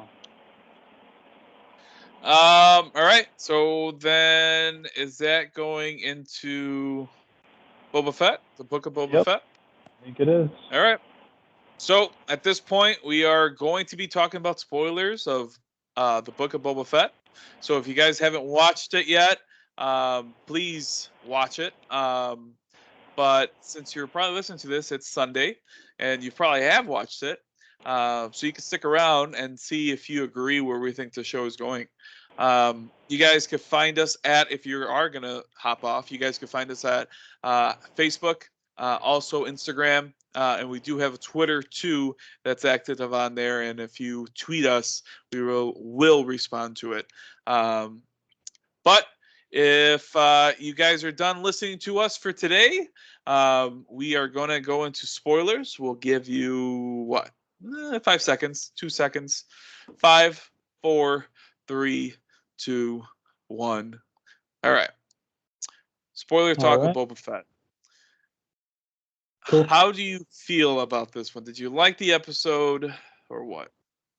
All right. So then, is that going into Boba Fett, the Book of Boba Yep. Fett? I think it is. All right. So at this point, we are going to be talking about spoilers of the Book of Boba Fett. So if you guys haven't watched it yet, please watch it. But since you're probably listening to this, it's Sunday, and you probably have watched it. So you can stick around and see if you agree where we think the show is going. You guys can find us at, if you are going to hop off, you guys can find us at Facebook, also Instagram, and we do have a Twitter too that's active on there. And if you tweet us, we will respond to it. But if you guys are done listening to us for today, we are going to go into spoilers. We'll give you what? 5 seconds, 2 seconds, 5, 4, 3, 2, 1. All right. Spoiler talk of Boba Fett. Cool. How do you feel about this one? Did you like the episode or what?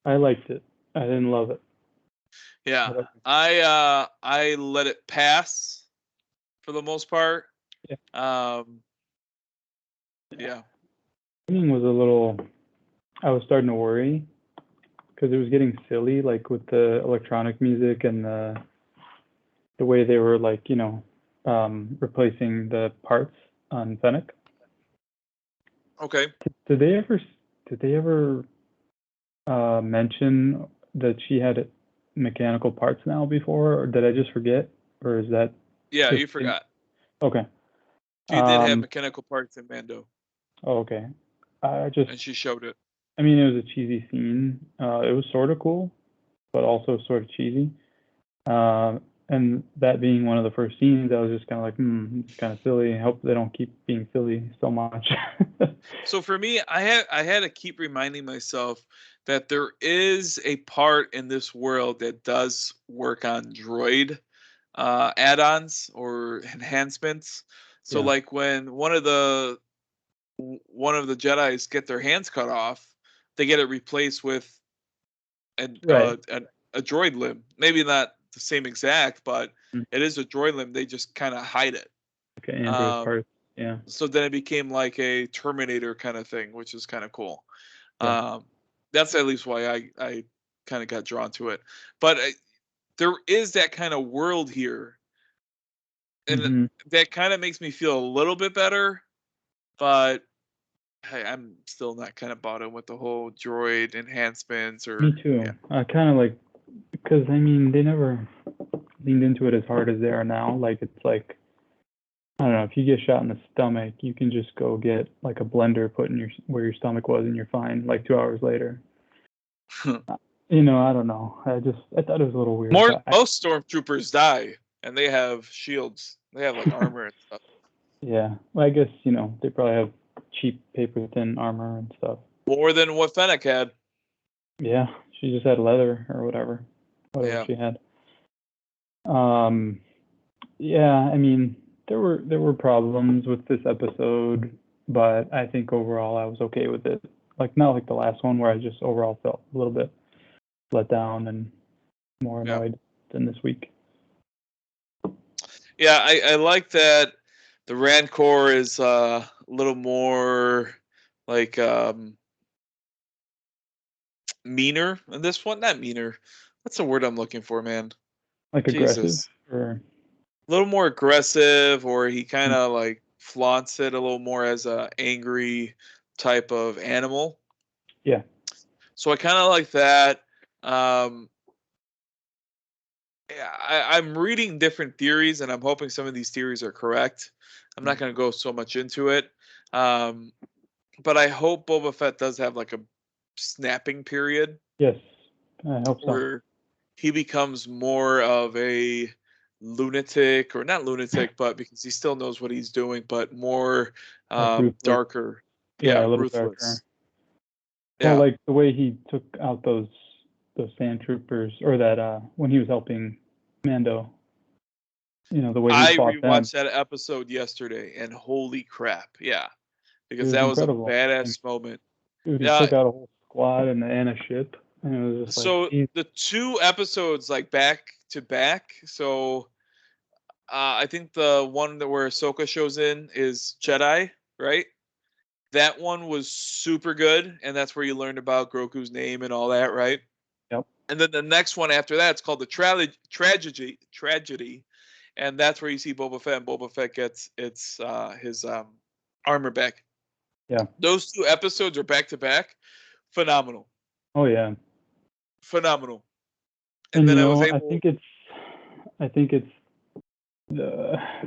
I liked it. I didn't love it. Yeah, I let it pass for the most part. Yeah. Yeah. The beginning was a little. I was starting to worry because it was getting silly, like with the electronic music and the way they were like, you know, replacing the parts on Fennec. Okay. Did they ever mention that she had mechanical parts now before, or did I just forget, or is that? Yeah, you forgot. Okay. She did have mechanical parts in Mando. Oh, okay. And she showed it. I mean, it was a cheesy scene. It was sort of cool, but also sort of cheesy. And that being one of the first scenes, I was just kind of like, it's kind of silly. I hope they don't keep being silly so much. So for me, I had to keep reminding myself that there is a part in this world that does work on droid add-ons or enhancements. So like when one of the Jedis get their hands cut off, they get it replaced with a droid limb. Maybe not the same exact, but it is a droid limb. They just kind of hide it. Okay, Android parts. Yeah. So then it became like a Terminator kind of thing, which is kind of cool. Yeah. That's at least why I kind of got drawn to it. But there is that kind of world here, and that kind of makes me feel a little bit better. But hey, I'm still not kind of bought in with the whole droid enhancements. Me too. Yeah. I kind of like, because I mean, they never leaned into it as hard as they are now. Like, it's like, I don't know, if you get shot in the stomach, you can just go get like a blender put in where your stomach was and you're fine like 2 hours later. You know, I don't know. I thought it was a little weird. Most stormtroopers die and they have shields. They have like armor and stuff. Yeah. Well, I guess, you know, they probably have cheap paper thin armor and stuff. More than what Fennec had. Yeah. She just had leather or whatever she had. Yeah, I mean, there were problems with this episode, but I think overall I was okay with it. Like, not like the last one where I just overall felt a little bit let down and more annoyed than this week. Yeah, I like that the Rancor is a little more like meaner in this one. Not meaner. What's the word I'm looking for, man? Like aggressive Jesus. or A little more aggressive, or he kind of like flaunts it a little more as a angry type of animal. yeah. So I kind of like that. Um, yeah, I'm reading different theories, and I'm hoping some of these theories are correct. I'm not going to go so much into it, but I hope Boba Fett does have like a snapping period Yes. I hope so. where he becomes more of a lunatic, or not lunatic, but because he still knows what he's doing, but more Like ruthless. darker. Yeah, Yeah, a little ruthless. darker. Yeah. Well, like the way he took out those sand troopers, or that when he was helping Mando, the way he I fought them, rewatched that episode yesterday, and holy crap, yeah, it because was that was a incredible. badass moment. Dude, he Yeah. took out a whole squad and a ship, and it was just So like, geez. the two episodes like back to back. So I think the one that where Ahsoka shows in is Jedi, right? That one was super good, and that's where you learned about Grogu's name and all that, right? Yep. And then the next one after that, it's called the tragedy, and that's where you see Boba Fett, and Boba Fett gets his armor back. Yeah. Those two episodes are back to back, phenomenal, Oh yeah. phenomenal. And then I was I able. think it's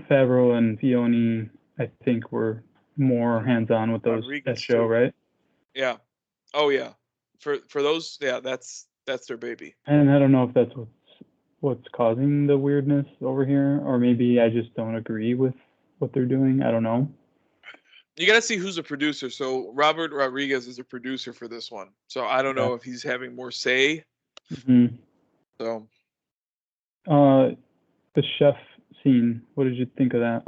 Favreau and Fioni. I think were more hands-on with that Rodriguez show, too. right? Yeah. Oh yeah. For those, yeah, that's their baby. And I don't know if that's what's causing the weirdness over here, or maybe I just don't agree with what they're doing. I don't know. You got to see who's a producer. So Robert Rodriguez is a producer for this one. So I don't Yeah. know if he's having more say. Mm-hmm. So the chef scene. What did you think of that?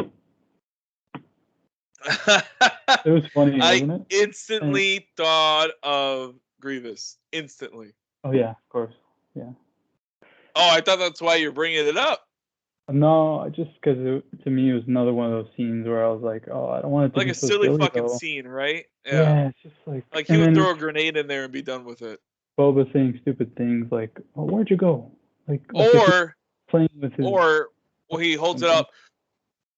It was funny, wasn't I it? instantly thought of Grievous. Instantly. Oh yeah, of course. Yeah. Oh, I thought that's why you're bringing it up. No, just because to me it was another one of those scenes where I was like, oh, I don't want it to Like be a so silly silly fucking though. scene, right? Yeah, it's just like he and would then throw a grenade in there and be done with it. Boba saying stupid things like, "Oh, where'd you go?" Like if he's Or playing with his well, he holds it something. up.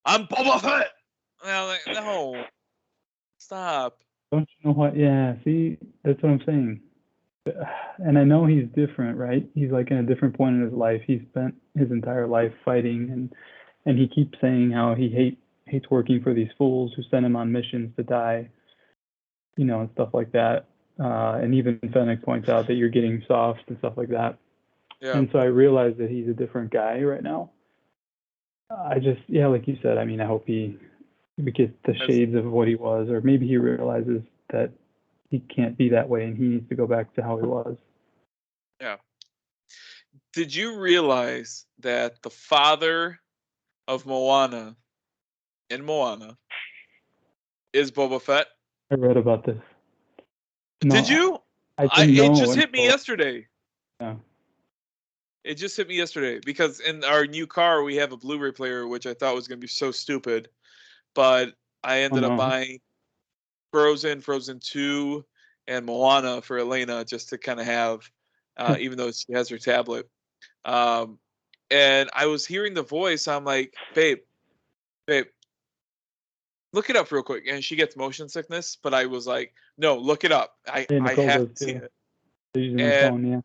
I'm Boba Fett. And I'm like, no, stop. Don't you know what? Yeah, see, that's what I'm saying. And I know he's different, right? He's like in a different point in his life. He spent his entire life fighting, and he keeps saying how he hates working for these fools who send him on missions to die, and stuff like that. And even Fennec points out that you're getting soft and stuff like that. Yeah. And so I realize that he's a different guy right now. I just, yeah, like you said, I mean, I hope he gets the shades of what he was, or maybe he realizes that he can't be that way and he needs to go back to how he was. Yeah. Did you realize that the father of Moana in Moana is Boba Fett? I read about this. No, Did you? I didn't know. It just hit me yesterday. Yeah. It just hit me yesterday because in our new car we have a Blu-ray player, which I thought was going to be so stupid, but I ended up buying Frozen 2, and Moana for Elena just to kind of have, even though she has her tablet. And I was hearing the voice. I'm like, babe, look it up real quick. And she gets motion sickness, but I was like, no, look it up. I Nicole have does to see too. it. She's using her phone, yeah.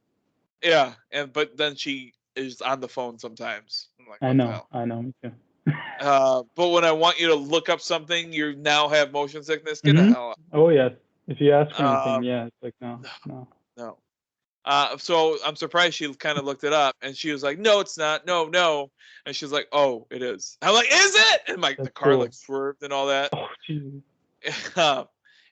Yeah, but then she is on the phone sometimes. I'm like, I what the hell? know, me too. But when I want you to look up something, you now have motion sickness. Get the hell out. Oh yes. If you ask for anything, yeah, it's like no. No. So I'm surprised she kind of looked it up, and she was like, "No, it's not. No." And she's like, "Oh, it is." I'm like, "Is it?" And the car like swerved and all that. Oh, jeez.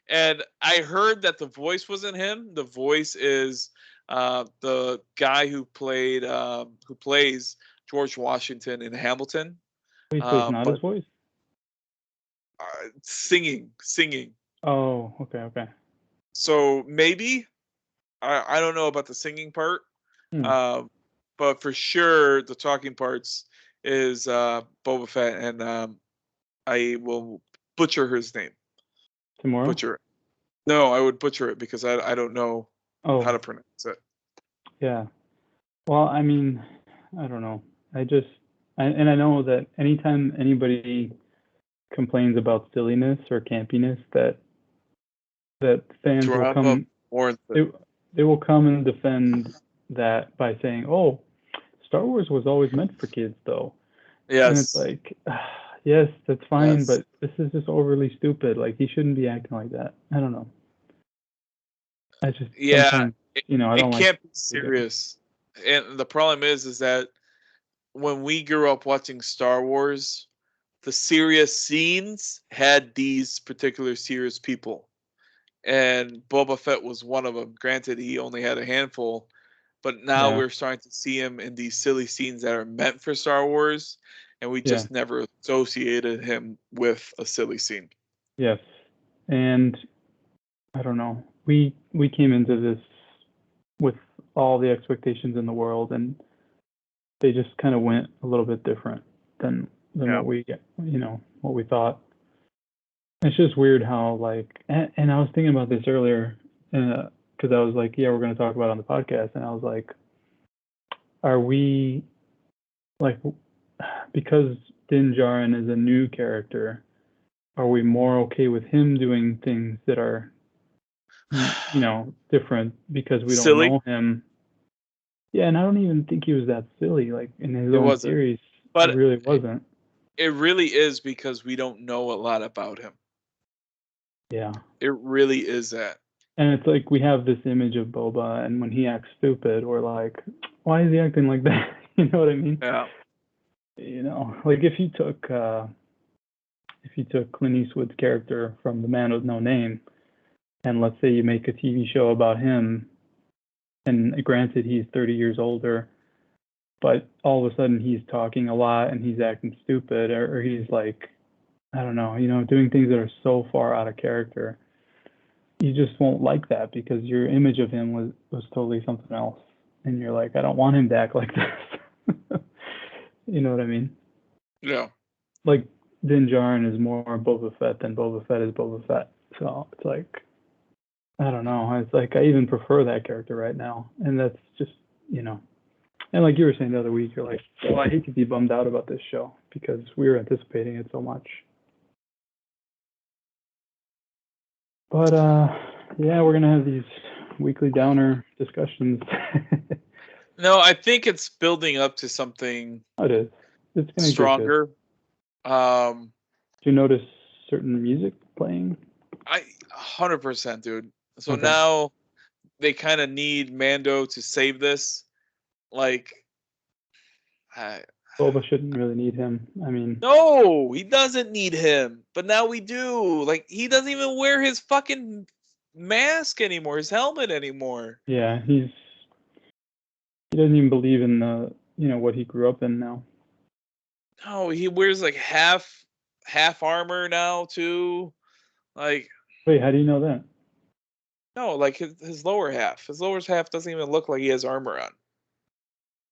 And I heard that the voice wasn't him. The voice is the guy who plays George Washington in Hamilton. Wait, so it's not his voice? Singing. Oh, okay. So maybe I don't know about the singing part, but for sure the talking parts is Boba Fett, and I will butcher his name. Tomorrow? Butcher it. No, I would butcher it because I don't know Oh, how to pronounce it. yeah. Well, I mean, I don't know. I know that anytime anybody complains about silliness or campiness, that fans will Drama come, more they, than they will come and defend that by saying, "Oh, Star Wars was always meant for kids, though." And it's yes, like, yes, that's fine, yes. but this is just overly stupid. Like, he shouldn't be acting like that. I don't know. I just Yeah, sometimes, it, I it don't like. can't be serious. And the problem is that when we grew up watching Star Wars, the serious scenes had these particular serious people. And Boba Fett was one of them. Granted, he only had a handful, but now Yeah, we're starting to see him in these silly scenes that are meant for Star Wars, and we yeah, just never associated him with a silly scene. yes, and I don't know. We came into this with all the expectations in the world, and they just kind of went a little bit different than Yeah. what we get, what we thought. It's just weird how like, and I was thinking about this earlier, because I was like, yeah, we're going to talk about it on the podcast, and I was like, are we like, because Din Djarin is a new character, are we more okay with him doing things that are, different because we don't Silly? know him? Yeah, and I don't even think he was that silly. Like in his It own wasn't. series, he But really wasn't. it really is because we don't know a lot about him. Yeah. It really is that. And it's like we have this image of Boba, and when he acts stupid, we're like, why is he acting like that? You know what I mean? Yeah. Like if you took Clint Eastwood's character from The Man with No Name, and let's say you make a TV show about him, and granted he's 30 years older, but all of a sudden he's talking a lot and he's acting stupid, or he's like, I don't know, doing things that are so far out of character. You just won't like that because your image of him was totally something else, and you're like, I don't want him to act like this. You know what I mean? Yeah. Like Din Djarin is more Boba Fett than Boba Fett is Boba Fett. So it's like, I don't know. It's like I even prefer that character right now, and that's just And like you were saying the other week, you're like, well, I hate to be bummed out about this show because we were anticipating it so much. But yeah, we're gonna have these weekly downer discussions. No, I think it's building up to something It is. It's gonna get good. stronger. Um, Do you notice certain music playing? 100%, dude. So Okay. now they kind of need Mando to save this. Like, I, Boba shouldn't really need him. I mean, no, he doesn't need him. But now we do. Like, he doesn't even wear his fucking mask anymore, his helmet anymore. yeah, he doesn't even believe in the what he grew up in now. No, he wears like half armor now too. Like, Wait, how do you know that? no, like his lower half. His lower half doesn't even look like he has armor on.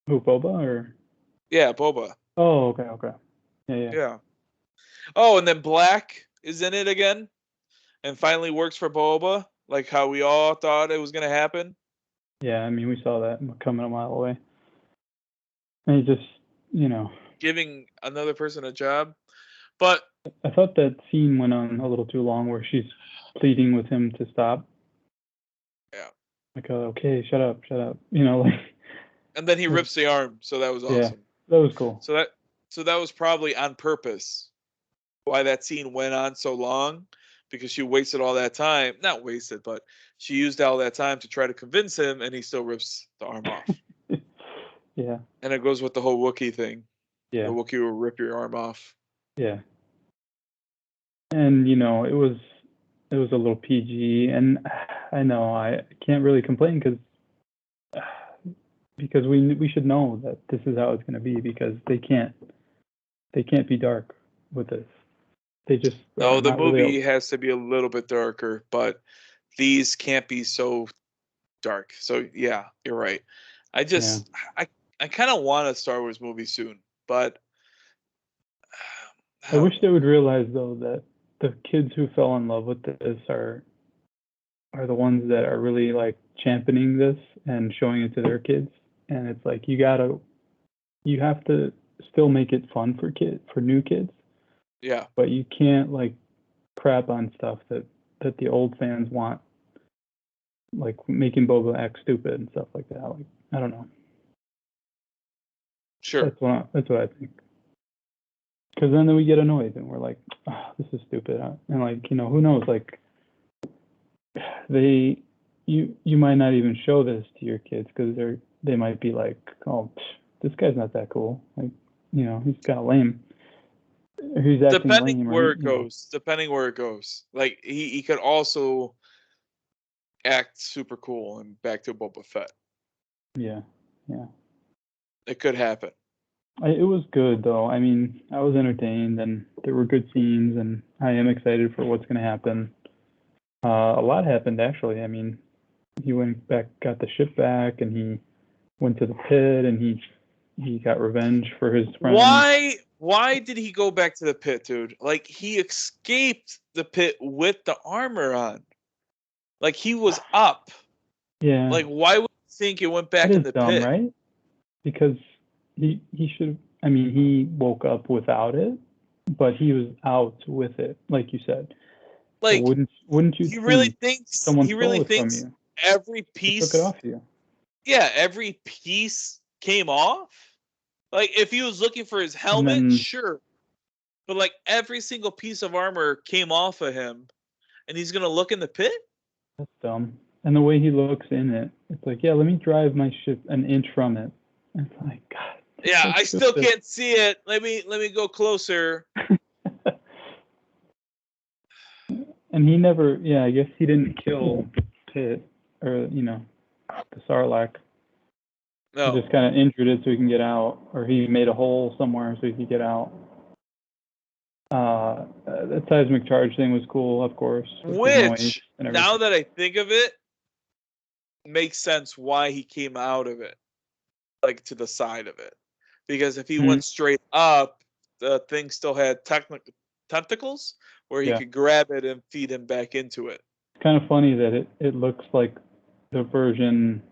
Who, Boba or? Yeah, Boba. Oh, okay. Yeah. Yeah. Oh, and then Black is in it again, and finally works for Boba, like how we all thought it was gonna happen. Yeah, I mean, we saw that coming a mile away. And he just, Giving another person a job. But I thought that scene went on a little too long where she's pleading with him to stop. yeah. Like, okay, shut up. Like. And then he rips the arm, so that was Yeah, awesome. that was cool. So that was probably on purpose why that scene went on so long, because she wasted all that time. Not wasted, but she used all that time to try to convince him, and he still rips the arm off. Yeah. And it goes with the whole Wookiee thing. Yeah. The Wookiee will rip your arm off. Yeah. And it was a little PG, and I know I can't really complain because we should know that this is how it's going to be because they can't be dark with this. They just No, are the not really. movie has to be a little bit darker, but these can't be so dark. So yeah, you're right. I just I kind of want a Star Wars movie soon, but I wish they would realize though that the kids who fell in love with this are are the ones that are really like championing this and showing it to their kids. And it's like you have to still make it fun for new kids, Yeah. but you can't like crap on stuff that the old fans want, like making Boba act stupid and stuff like that. Like, I don't know. Sure. That's what I think. Because then we get annoyed and we're like, oh, this is stupid. And like, who knows? Like, you might not even show this to your kids because they might be like, oh, this guy's not that cool. Like, he's kind of lame. He's acting Depending lame. where it goes. Like he could also act super cool and back to Boba Fett. Yeah. It could happen. It was good though. I mean, I was entertained and there were good scenes, and I am excited for what's going to happen. A lot happened actually. I mean, he went back, got the ship back, and he went to the pit, and he got revenge for his friend. Why did he go back to the pit, dude? Like, he escaped the pit with the armor on. Like, he was up. Yeah. Like, why would you think it went back That in is the dumb, pit? right? Because he should. I mean, he woke up without it, but he was out with it, like you said. Like, so wouldn't you he really think thinks someone he stole it from thinks you? every Took piece. it off you. Yeah, every piece came off. Like, if he was looking for his helmet, then, sure. But like, every single piece of armor came off of him, and he's gonna look in the pit. That's dumb. And the way he looks in it, it's like, yeah, let me drive my ship an inch from it. And it's like, God. Yeah, I still can't see it. Let me go closer. And he never, yeah, I guess he didn't kill Pitt or the Sarlacc. No. He just kind of injured it so he can get out, or he made a hole somewhere so he could get out. The seismic charge thing was cool, of course. Which, now that I think of it, makes sense why he came out of it, like to the side of it. Because if he went straight up, the thing still had tentacles where he could grab it and feed him back into it. It's kind of funny that it looks like the version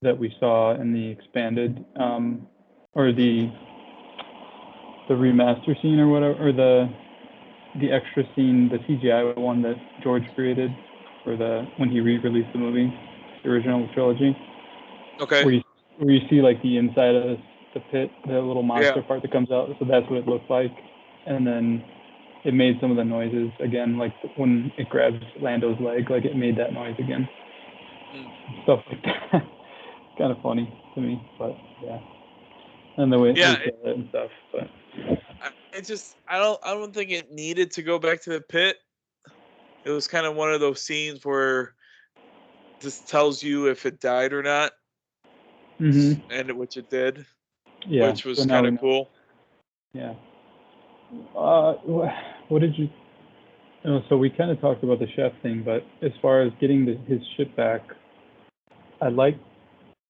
that we saw in the expanded, or the remaster scene or whatever, or the extra scene, the CGI one that George created for when he re-released the movie, the original trilogy. Okay. Where you see like the inside of the pit, the little monster part that comes out. So that's what it looked like. And then it made some of the noises again, like when it grabs Lando's leg, like it made that noise again. Stuff like that. Kind of funny to me, but yeah. And the way they said it and stuff, but I don't think it needed to go back to the pit. It was kind of one of those scenes where this tells you if it died or not. And which it did. Yeah. Which was kind of cool. Yeah. What did you? So we kind of talked about the chef thing, but as far as getting his ship back, I like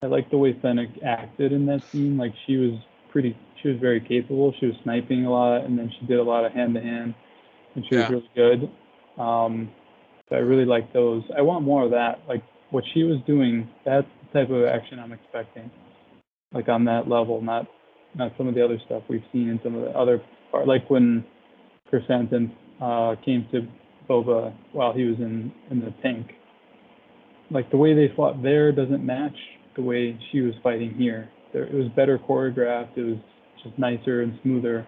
the way Fennec acted in that scene. Like she was very capable. She was sniping a lot, and then she did a lot of hand-to-hand, and she was really good. So I really like those. I want more of that. Like what she was doing, that's the type of action I'm expecting. Like on that level, not some of the other stuff we've seen in some of the other parts. Like when Chrysanthemum came to Boba while he was in the tank. Like the way they fought there doesn't match the way she was fighting here. It was better choreographed. It was just nicer and smoother.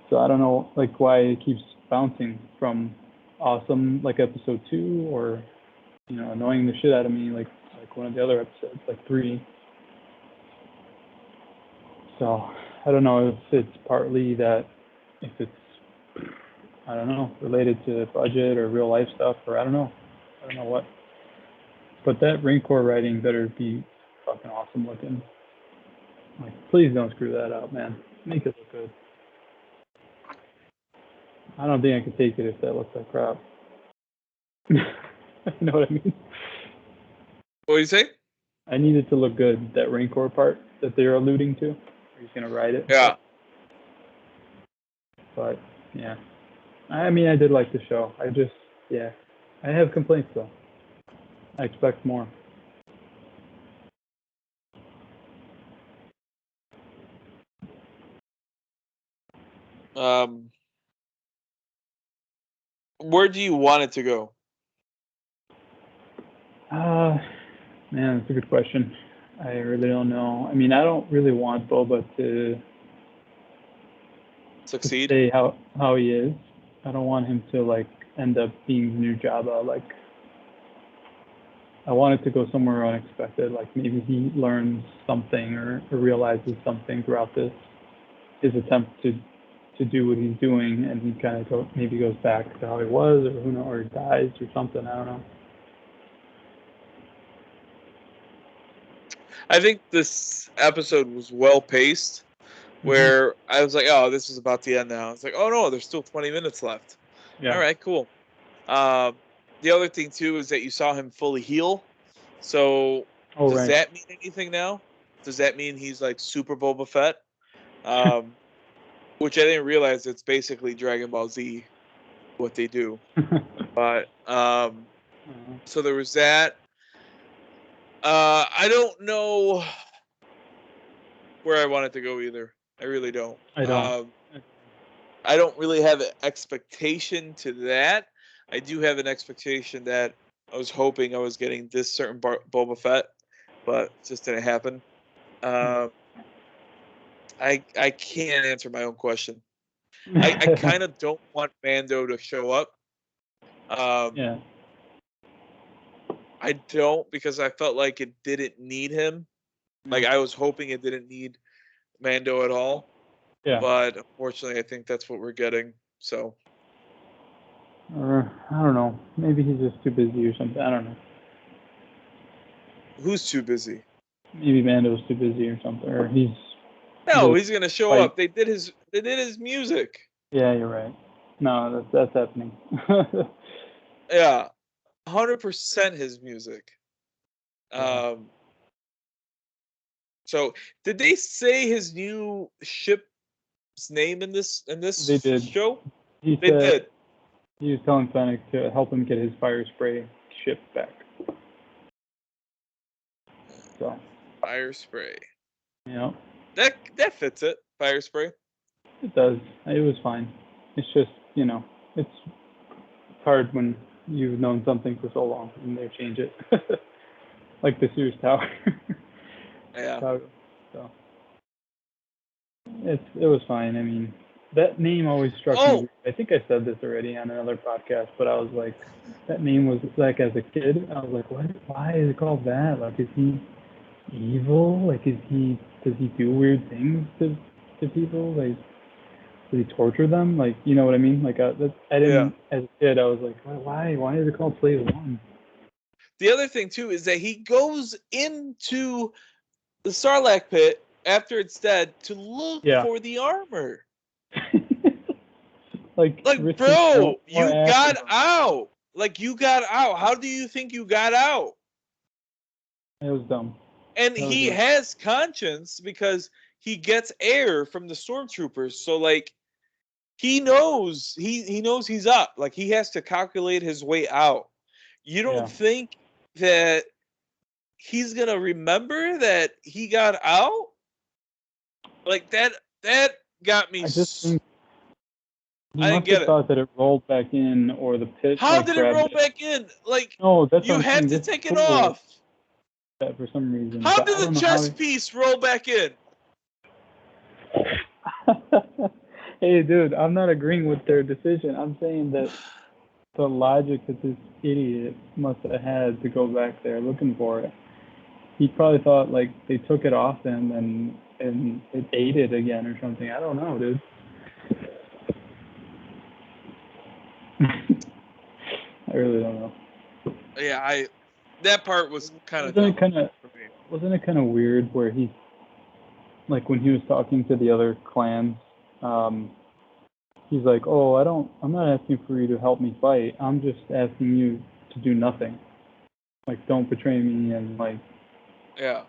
So I don't know, like why it keeps bouncing from awesome like episode 2 or annoying the shit out of me like one of the other episodes, like 3. So I don't know if it's partly that, if it's related to budget or real life stuff, or I don't know what. But that Rancor writing better be fucking awesome looking. Like, please don't screw that up, man. Make it look good. I don't think I could take it if that looks like crap. You know what I mean? What do you say? I need it to look good, that Rancor part that they're alluding to. He's going to ride it. Yeah. But, yeah. I mean, I did like the show. I have complaints, though. I expect more. Where do you want it to go? Man, that's a good question. I really don't know. I mean, I don't really want Boba to Succeed? stay how he is. I don't want him to like end up being the new Jabba. Like, I want it to go somewhere unexpected. Like maybe he learns something or realizes something throughout his attempt to do what he's doing, and he kind of maybe goes back to how he was, or who knows, or he dies or something. I don't know. I think this episode was well paced, where I was like, oh, this is about to end now. It's like, oh no, there's still 20 minutes left. Yeah. All right, cool. The other thing too is that you saw him fully heal. So does that mean anything now? Does that mean he's like Super Boba Fett? Which I didn't realize it's basically Dragon Ball Z, what they do. But so there was that. I don't know where I want it to go either. I really don't. I don't. I don't really have an expectation to that. I do have an expectation that I was hoping I was getting this certain Boba Fett, but it just didn't happen. I can't answer my own question. I kind of don't want Mando to show up. Yeah. I don't, because I felt like it didn't need him. Like I was hoping it didn't need Mando at all. Yeah. But unfortunately, I think that's what we're getting. So. Or I don't know. Maybe he's just too busy or something. I don't know. Who's too busy? Maybe Mando's too busy or something. Or he's. No, he's gonna show up. They did his music. Yeah, you're right. No, that's happening. Yeah, 100% his music. So did they say his new ship's name in this They did. show? They did. He was telling Fennec to help him get his fire spray ship back. So. Fire spray. Yeah. That fits it. Fire spray. It does. It was fine. It's just, it's hard when you've known something for so long and they change it. Like the Sears Tower. Yeah. So it was fine. I mean, that name always struck me. I think I said this already on another podcast, but I was like, that name was like, as a kid, I was like, what? Why is it called that? Like, is he evil? Like, does he do weird things to people? Like, does he torture them? Like, you know what I mean? Like, I didn't, as a kid, I was like, why is it called Phase 1? The other thing too is that he goes into the Sarlacc pit after it's dead to look for the armor. like bro, you got out. Like, you got out. How do you think you got out? It was dumb. And he has conscience because he gets air from the stormtroopers. So like, he knows he knows he's up. Like, he has to calculate his way out. You don't think that he's gonna remember that he got out? Like, that got me. I just think he I didn't get it. Thought that it rolled back in, or the pit. How did it roll back in? Like, no, that's you had to take it off. That for some reason. How did the chess piece roll back in? Hey, dude, I'm not agreeing with their decision. I'm saying that the logic that this idiot must have had to go back there looking for it. He probably thought like they took it off him and it ate it again or something. I don't know, dude. I really don't know. Yeah, that part was kind of wasn't it kind of weird where he, like, when he was talking to the other clans, he's like, "Oh, I'm not asking for you to help me fight. I'm just asking you to do nothing. Like, don't betray me and like,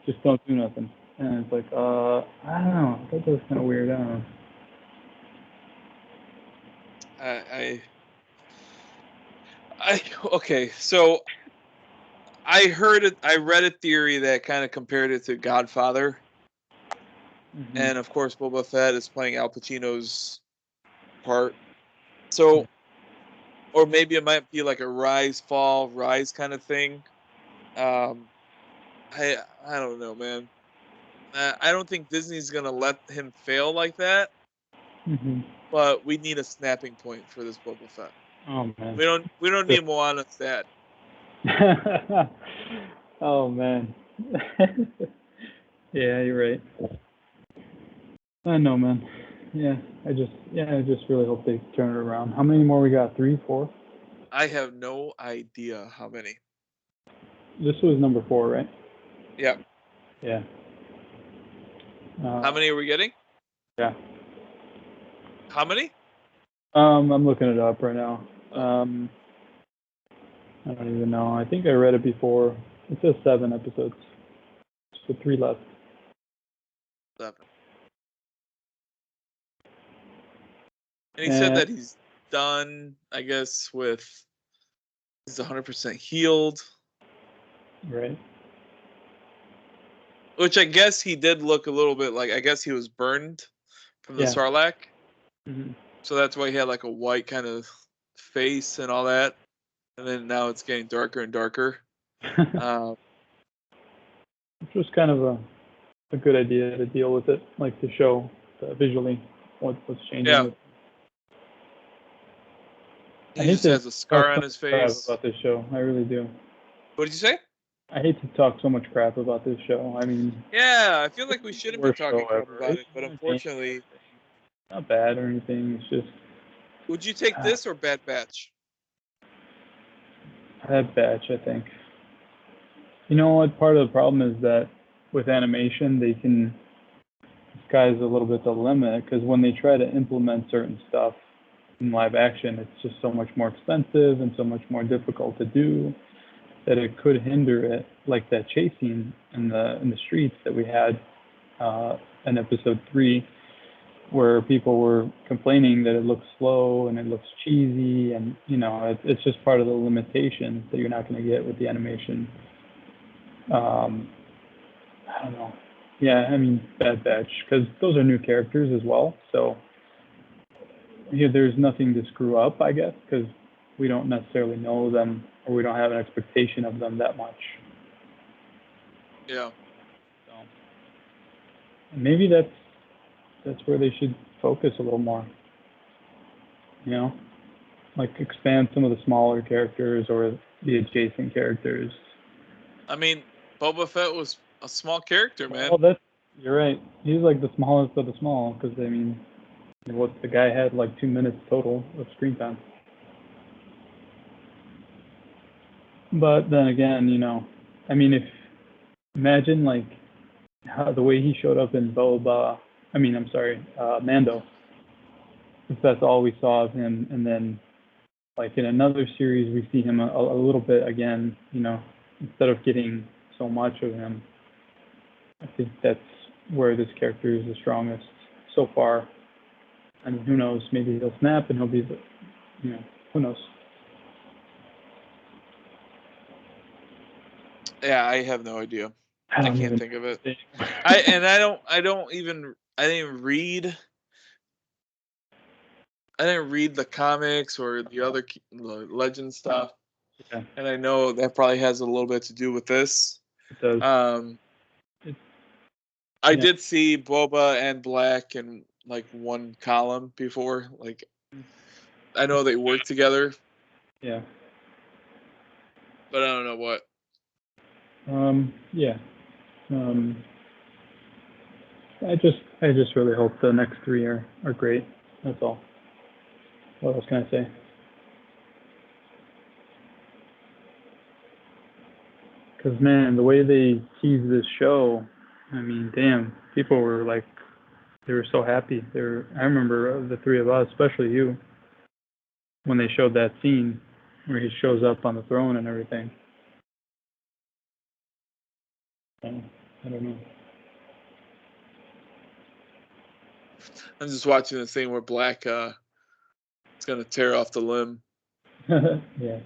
just don't do nothing." And it's like, I don't know. I thought that was kind of weird. I don't know. Okay, so I heard it. I read a theory that kind of compared it to Godfather, and of course, Boba Fett is playing Al Pacino's part. So, or maybe it might be like a rise, fall, rise kind of thing. I don't know, man. I don't think Disney's gonna let him fail like that. But we need a snapping point for this Boba Fett. Oh man. We don't need Moana's dad. Oh man. Yeah, you're right. I know, man. Yeah, I just really hope they turn it around. How many more we got? 3, 4? I have no idea how many. This was number 4, right? Yeah. Yeah. How many are we getting? Yeah. How many? I'm looking it up right now. I don't even know. I think I read it before. It says 7 episodes. So 3 left. 7. And he said that he's done, I guess, he's 100% healed. Right. Which I guess he did look a little bit like, I guess he was burned from the Sarlacc. So that's why he had like a white kind of face and all that. And then now it's getting darker and darker. Which was kind of a good idea to deal with it, like to show visually what's changing. Yeah. He just has a scar on his face. About this show, I really do. What did you say? I hate to talk so much crap about this show. I mean, yeah, I feel like we shouldn't be talking crap ever, about it, but unfortunately, not bad or anything. It's just. Would you take this or Bad Batch? Bad Batch, I think. You know what? Part of the problem is that with animation, they can. The sky's a little bit the limit because when they try to implement certain stuff in live action, it's just so much more expensive and so much more difficult to do that it could hinder it, like that chase scene in the streets that we had in episode 3, where people were complaining that it looks slow and it looks cheesy, and it's just part of the limitations that you're not going to get with the animation. I don't know. Yeah, I mean Bad Batch, because those are new characters as well, so there's nothing to screw up, I guess, because we don't necessarily know them, or we don't have an expectation of them that much. Yeah. So maybe that's where they should focus a little more. Like expand some of the smaller characters or the adjacent characters. I mean, Boba Fett was a small character, man. Well, you're right. He's like the smallest of the small, because I mean, the guy had like 2 minutes total of screen time. But then again, I mean, imagine like how the way he showed up in Mando. If that's all we saw of him, and then like in another series we see him a little bit again, instead of getting so much of him. I think that's where this character is the strongest so far. I mean, who knows? Maybe he'll snap and he'll be who knows? Yeah, I have no idea. I can't think of it. I didn't read the comics or the other legend stuff. Yeah. And I know that probably has a little bit to do with this. It does. I did see Boba and Black in like one column before. Like, I know they work together. Yeah. But I don't know what. Yeah. I just really hope the next 3 are great. That's all. What else can I say? Because, man, the way they tease this show, I mean, damn, people were like, they were so happy. I remember the 3 of us, especially you, when they showed that scene where he shows up on the throne and everything. I don't know. I'm just watching the thing where Black is going to tear off the limb. Yeah.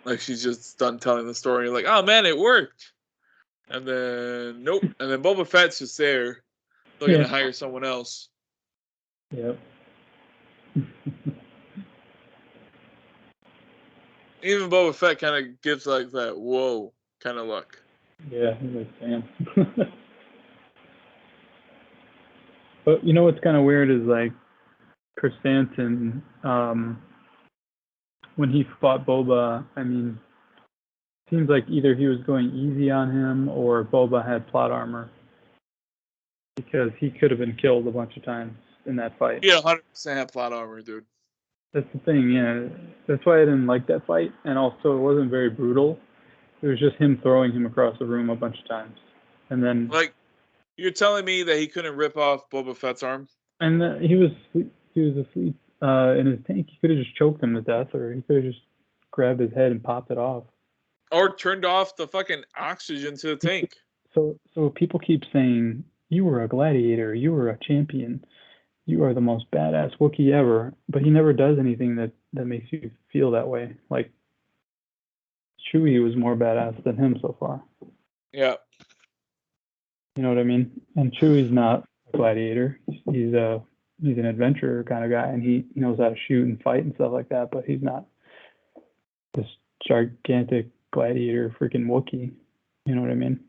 Like she's just done telling the story. Like, oh man, it worked. And then nope. And then Boba Fett's just there. They're gonna hire someone else. Yep. Even Boba Fett kind of gives like that whoa kind of look. Yeah, he's like, damn. But you know what's kind of weird is like Chrysanthemum, when he fought Boba, I mean, seems like either he was going easy on him or Boba had plot armor, because he could have been killed a bunch of times in that fight. Yeah, 100% have plot armor, dude. That's the thing, yeah. That's why I didn't like that fight, and also it wasn't very brutal. It was just him throwing him across the room a bunch of times, and then Like, you're telling me that he couldn't rip off Boba Fett's arm? and he was asleep in his tank. He could have just choked him to death, or he could have just grabbed his head and popped it off. Or turned off the fucking oxygen to the tank. So people keep saying, you were a gladiator, you were a champion, you are the most badass Wookiee ever, but he never does anything that makes you feel that way. Like, Chewie was more badass than him so far. Yeah. You know what I mean? And Chewie's not a gladiator. He's an adventurer kind of guy, and he knows how to shoot and fight and stuff like that, but he's not this gigantic gladiator freaking Wookiee. You know what I mean?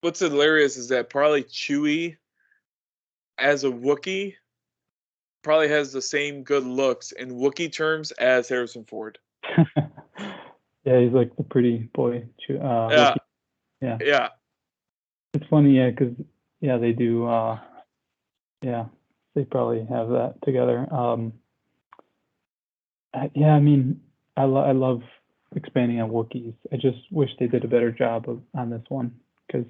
What's hilarious is that probably Chewie, as a Wookiee, probably has the same good looks in Wookiee terms as Harrison Ford. Yeah, he's like the pretty boy. Yeah. Wookiee. Yeah. Yeah. It's funny, yeah, because they do. Yeah, they probably have that together. I mean, I love expanding on Wookiees. I just wish they did a better job on this one, because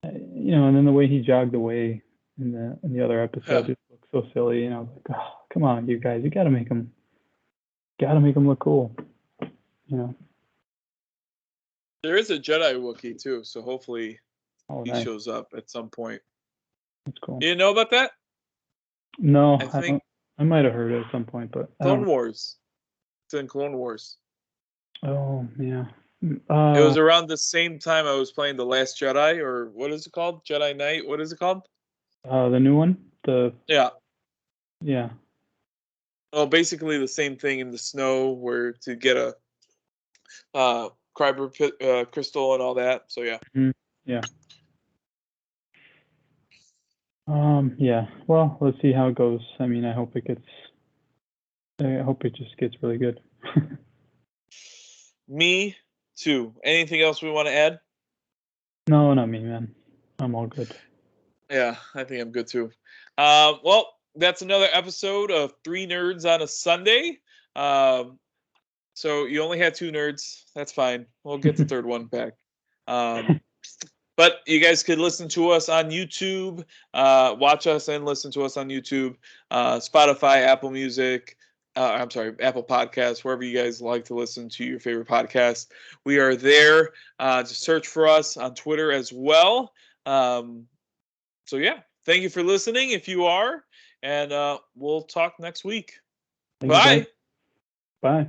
and then the way he jogged away in the other episode just looked so silly. You know, like, oh, come on, you guys, you gotta make him look cool. You know. There is a Jedi Wookiee too, so hopefully he Nice. shows up at some point. That's cool. You know about that? No, I think I might have heard it at some point, but Clone Wars. It's in Clone Wars. Oh yeah. It was around the same time I was playing The Last Jedi, or what is it called? Jedi Knight. What is it called? The new one. Yeah. Yeah. Well, basically the same thing in the snow, where to get a Kyber crystal and all that. So yeah. Mm-hmm. Yeah. Yeah. Well, let's see how it goes. I mean, I hope it just gets really good. Me too. Anything else we want to add? No, not me, man. I'm all good. Yeah, I think I'm good too. Well, that's another episode of 3 Nerds on a Sunday. So you only had 2 nerds. That's fine. We'll get the third one back. But you guys could listen to us on YouTube, watch us and listen to us on YouTube, Spotify, Apple Music, Apple Podcasts, wherever you guys like to listen to your favorite podcast. We are there. Just search for us on Twitter as well. So yeah, thank you for listening if you are, and we'll talk next week. Thank you, Bye. guys. Bye.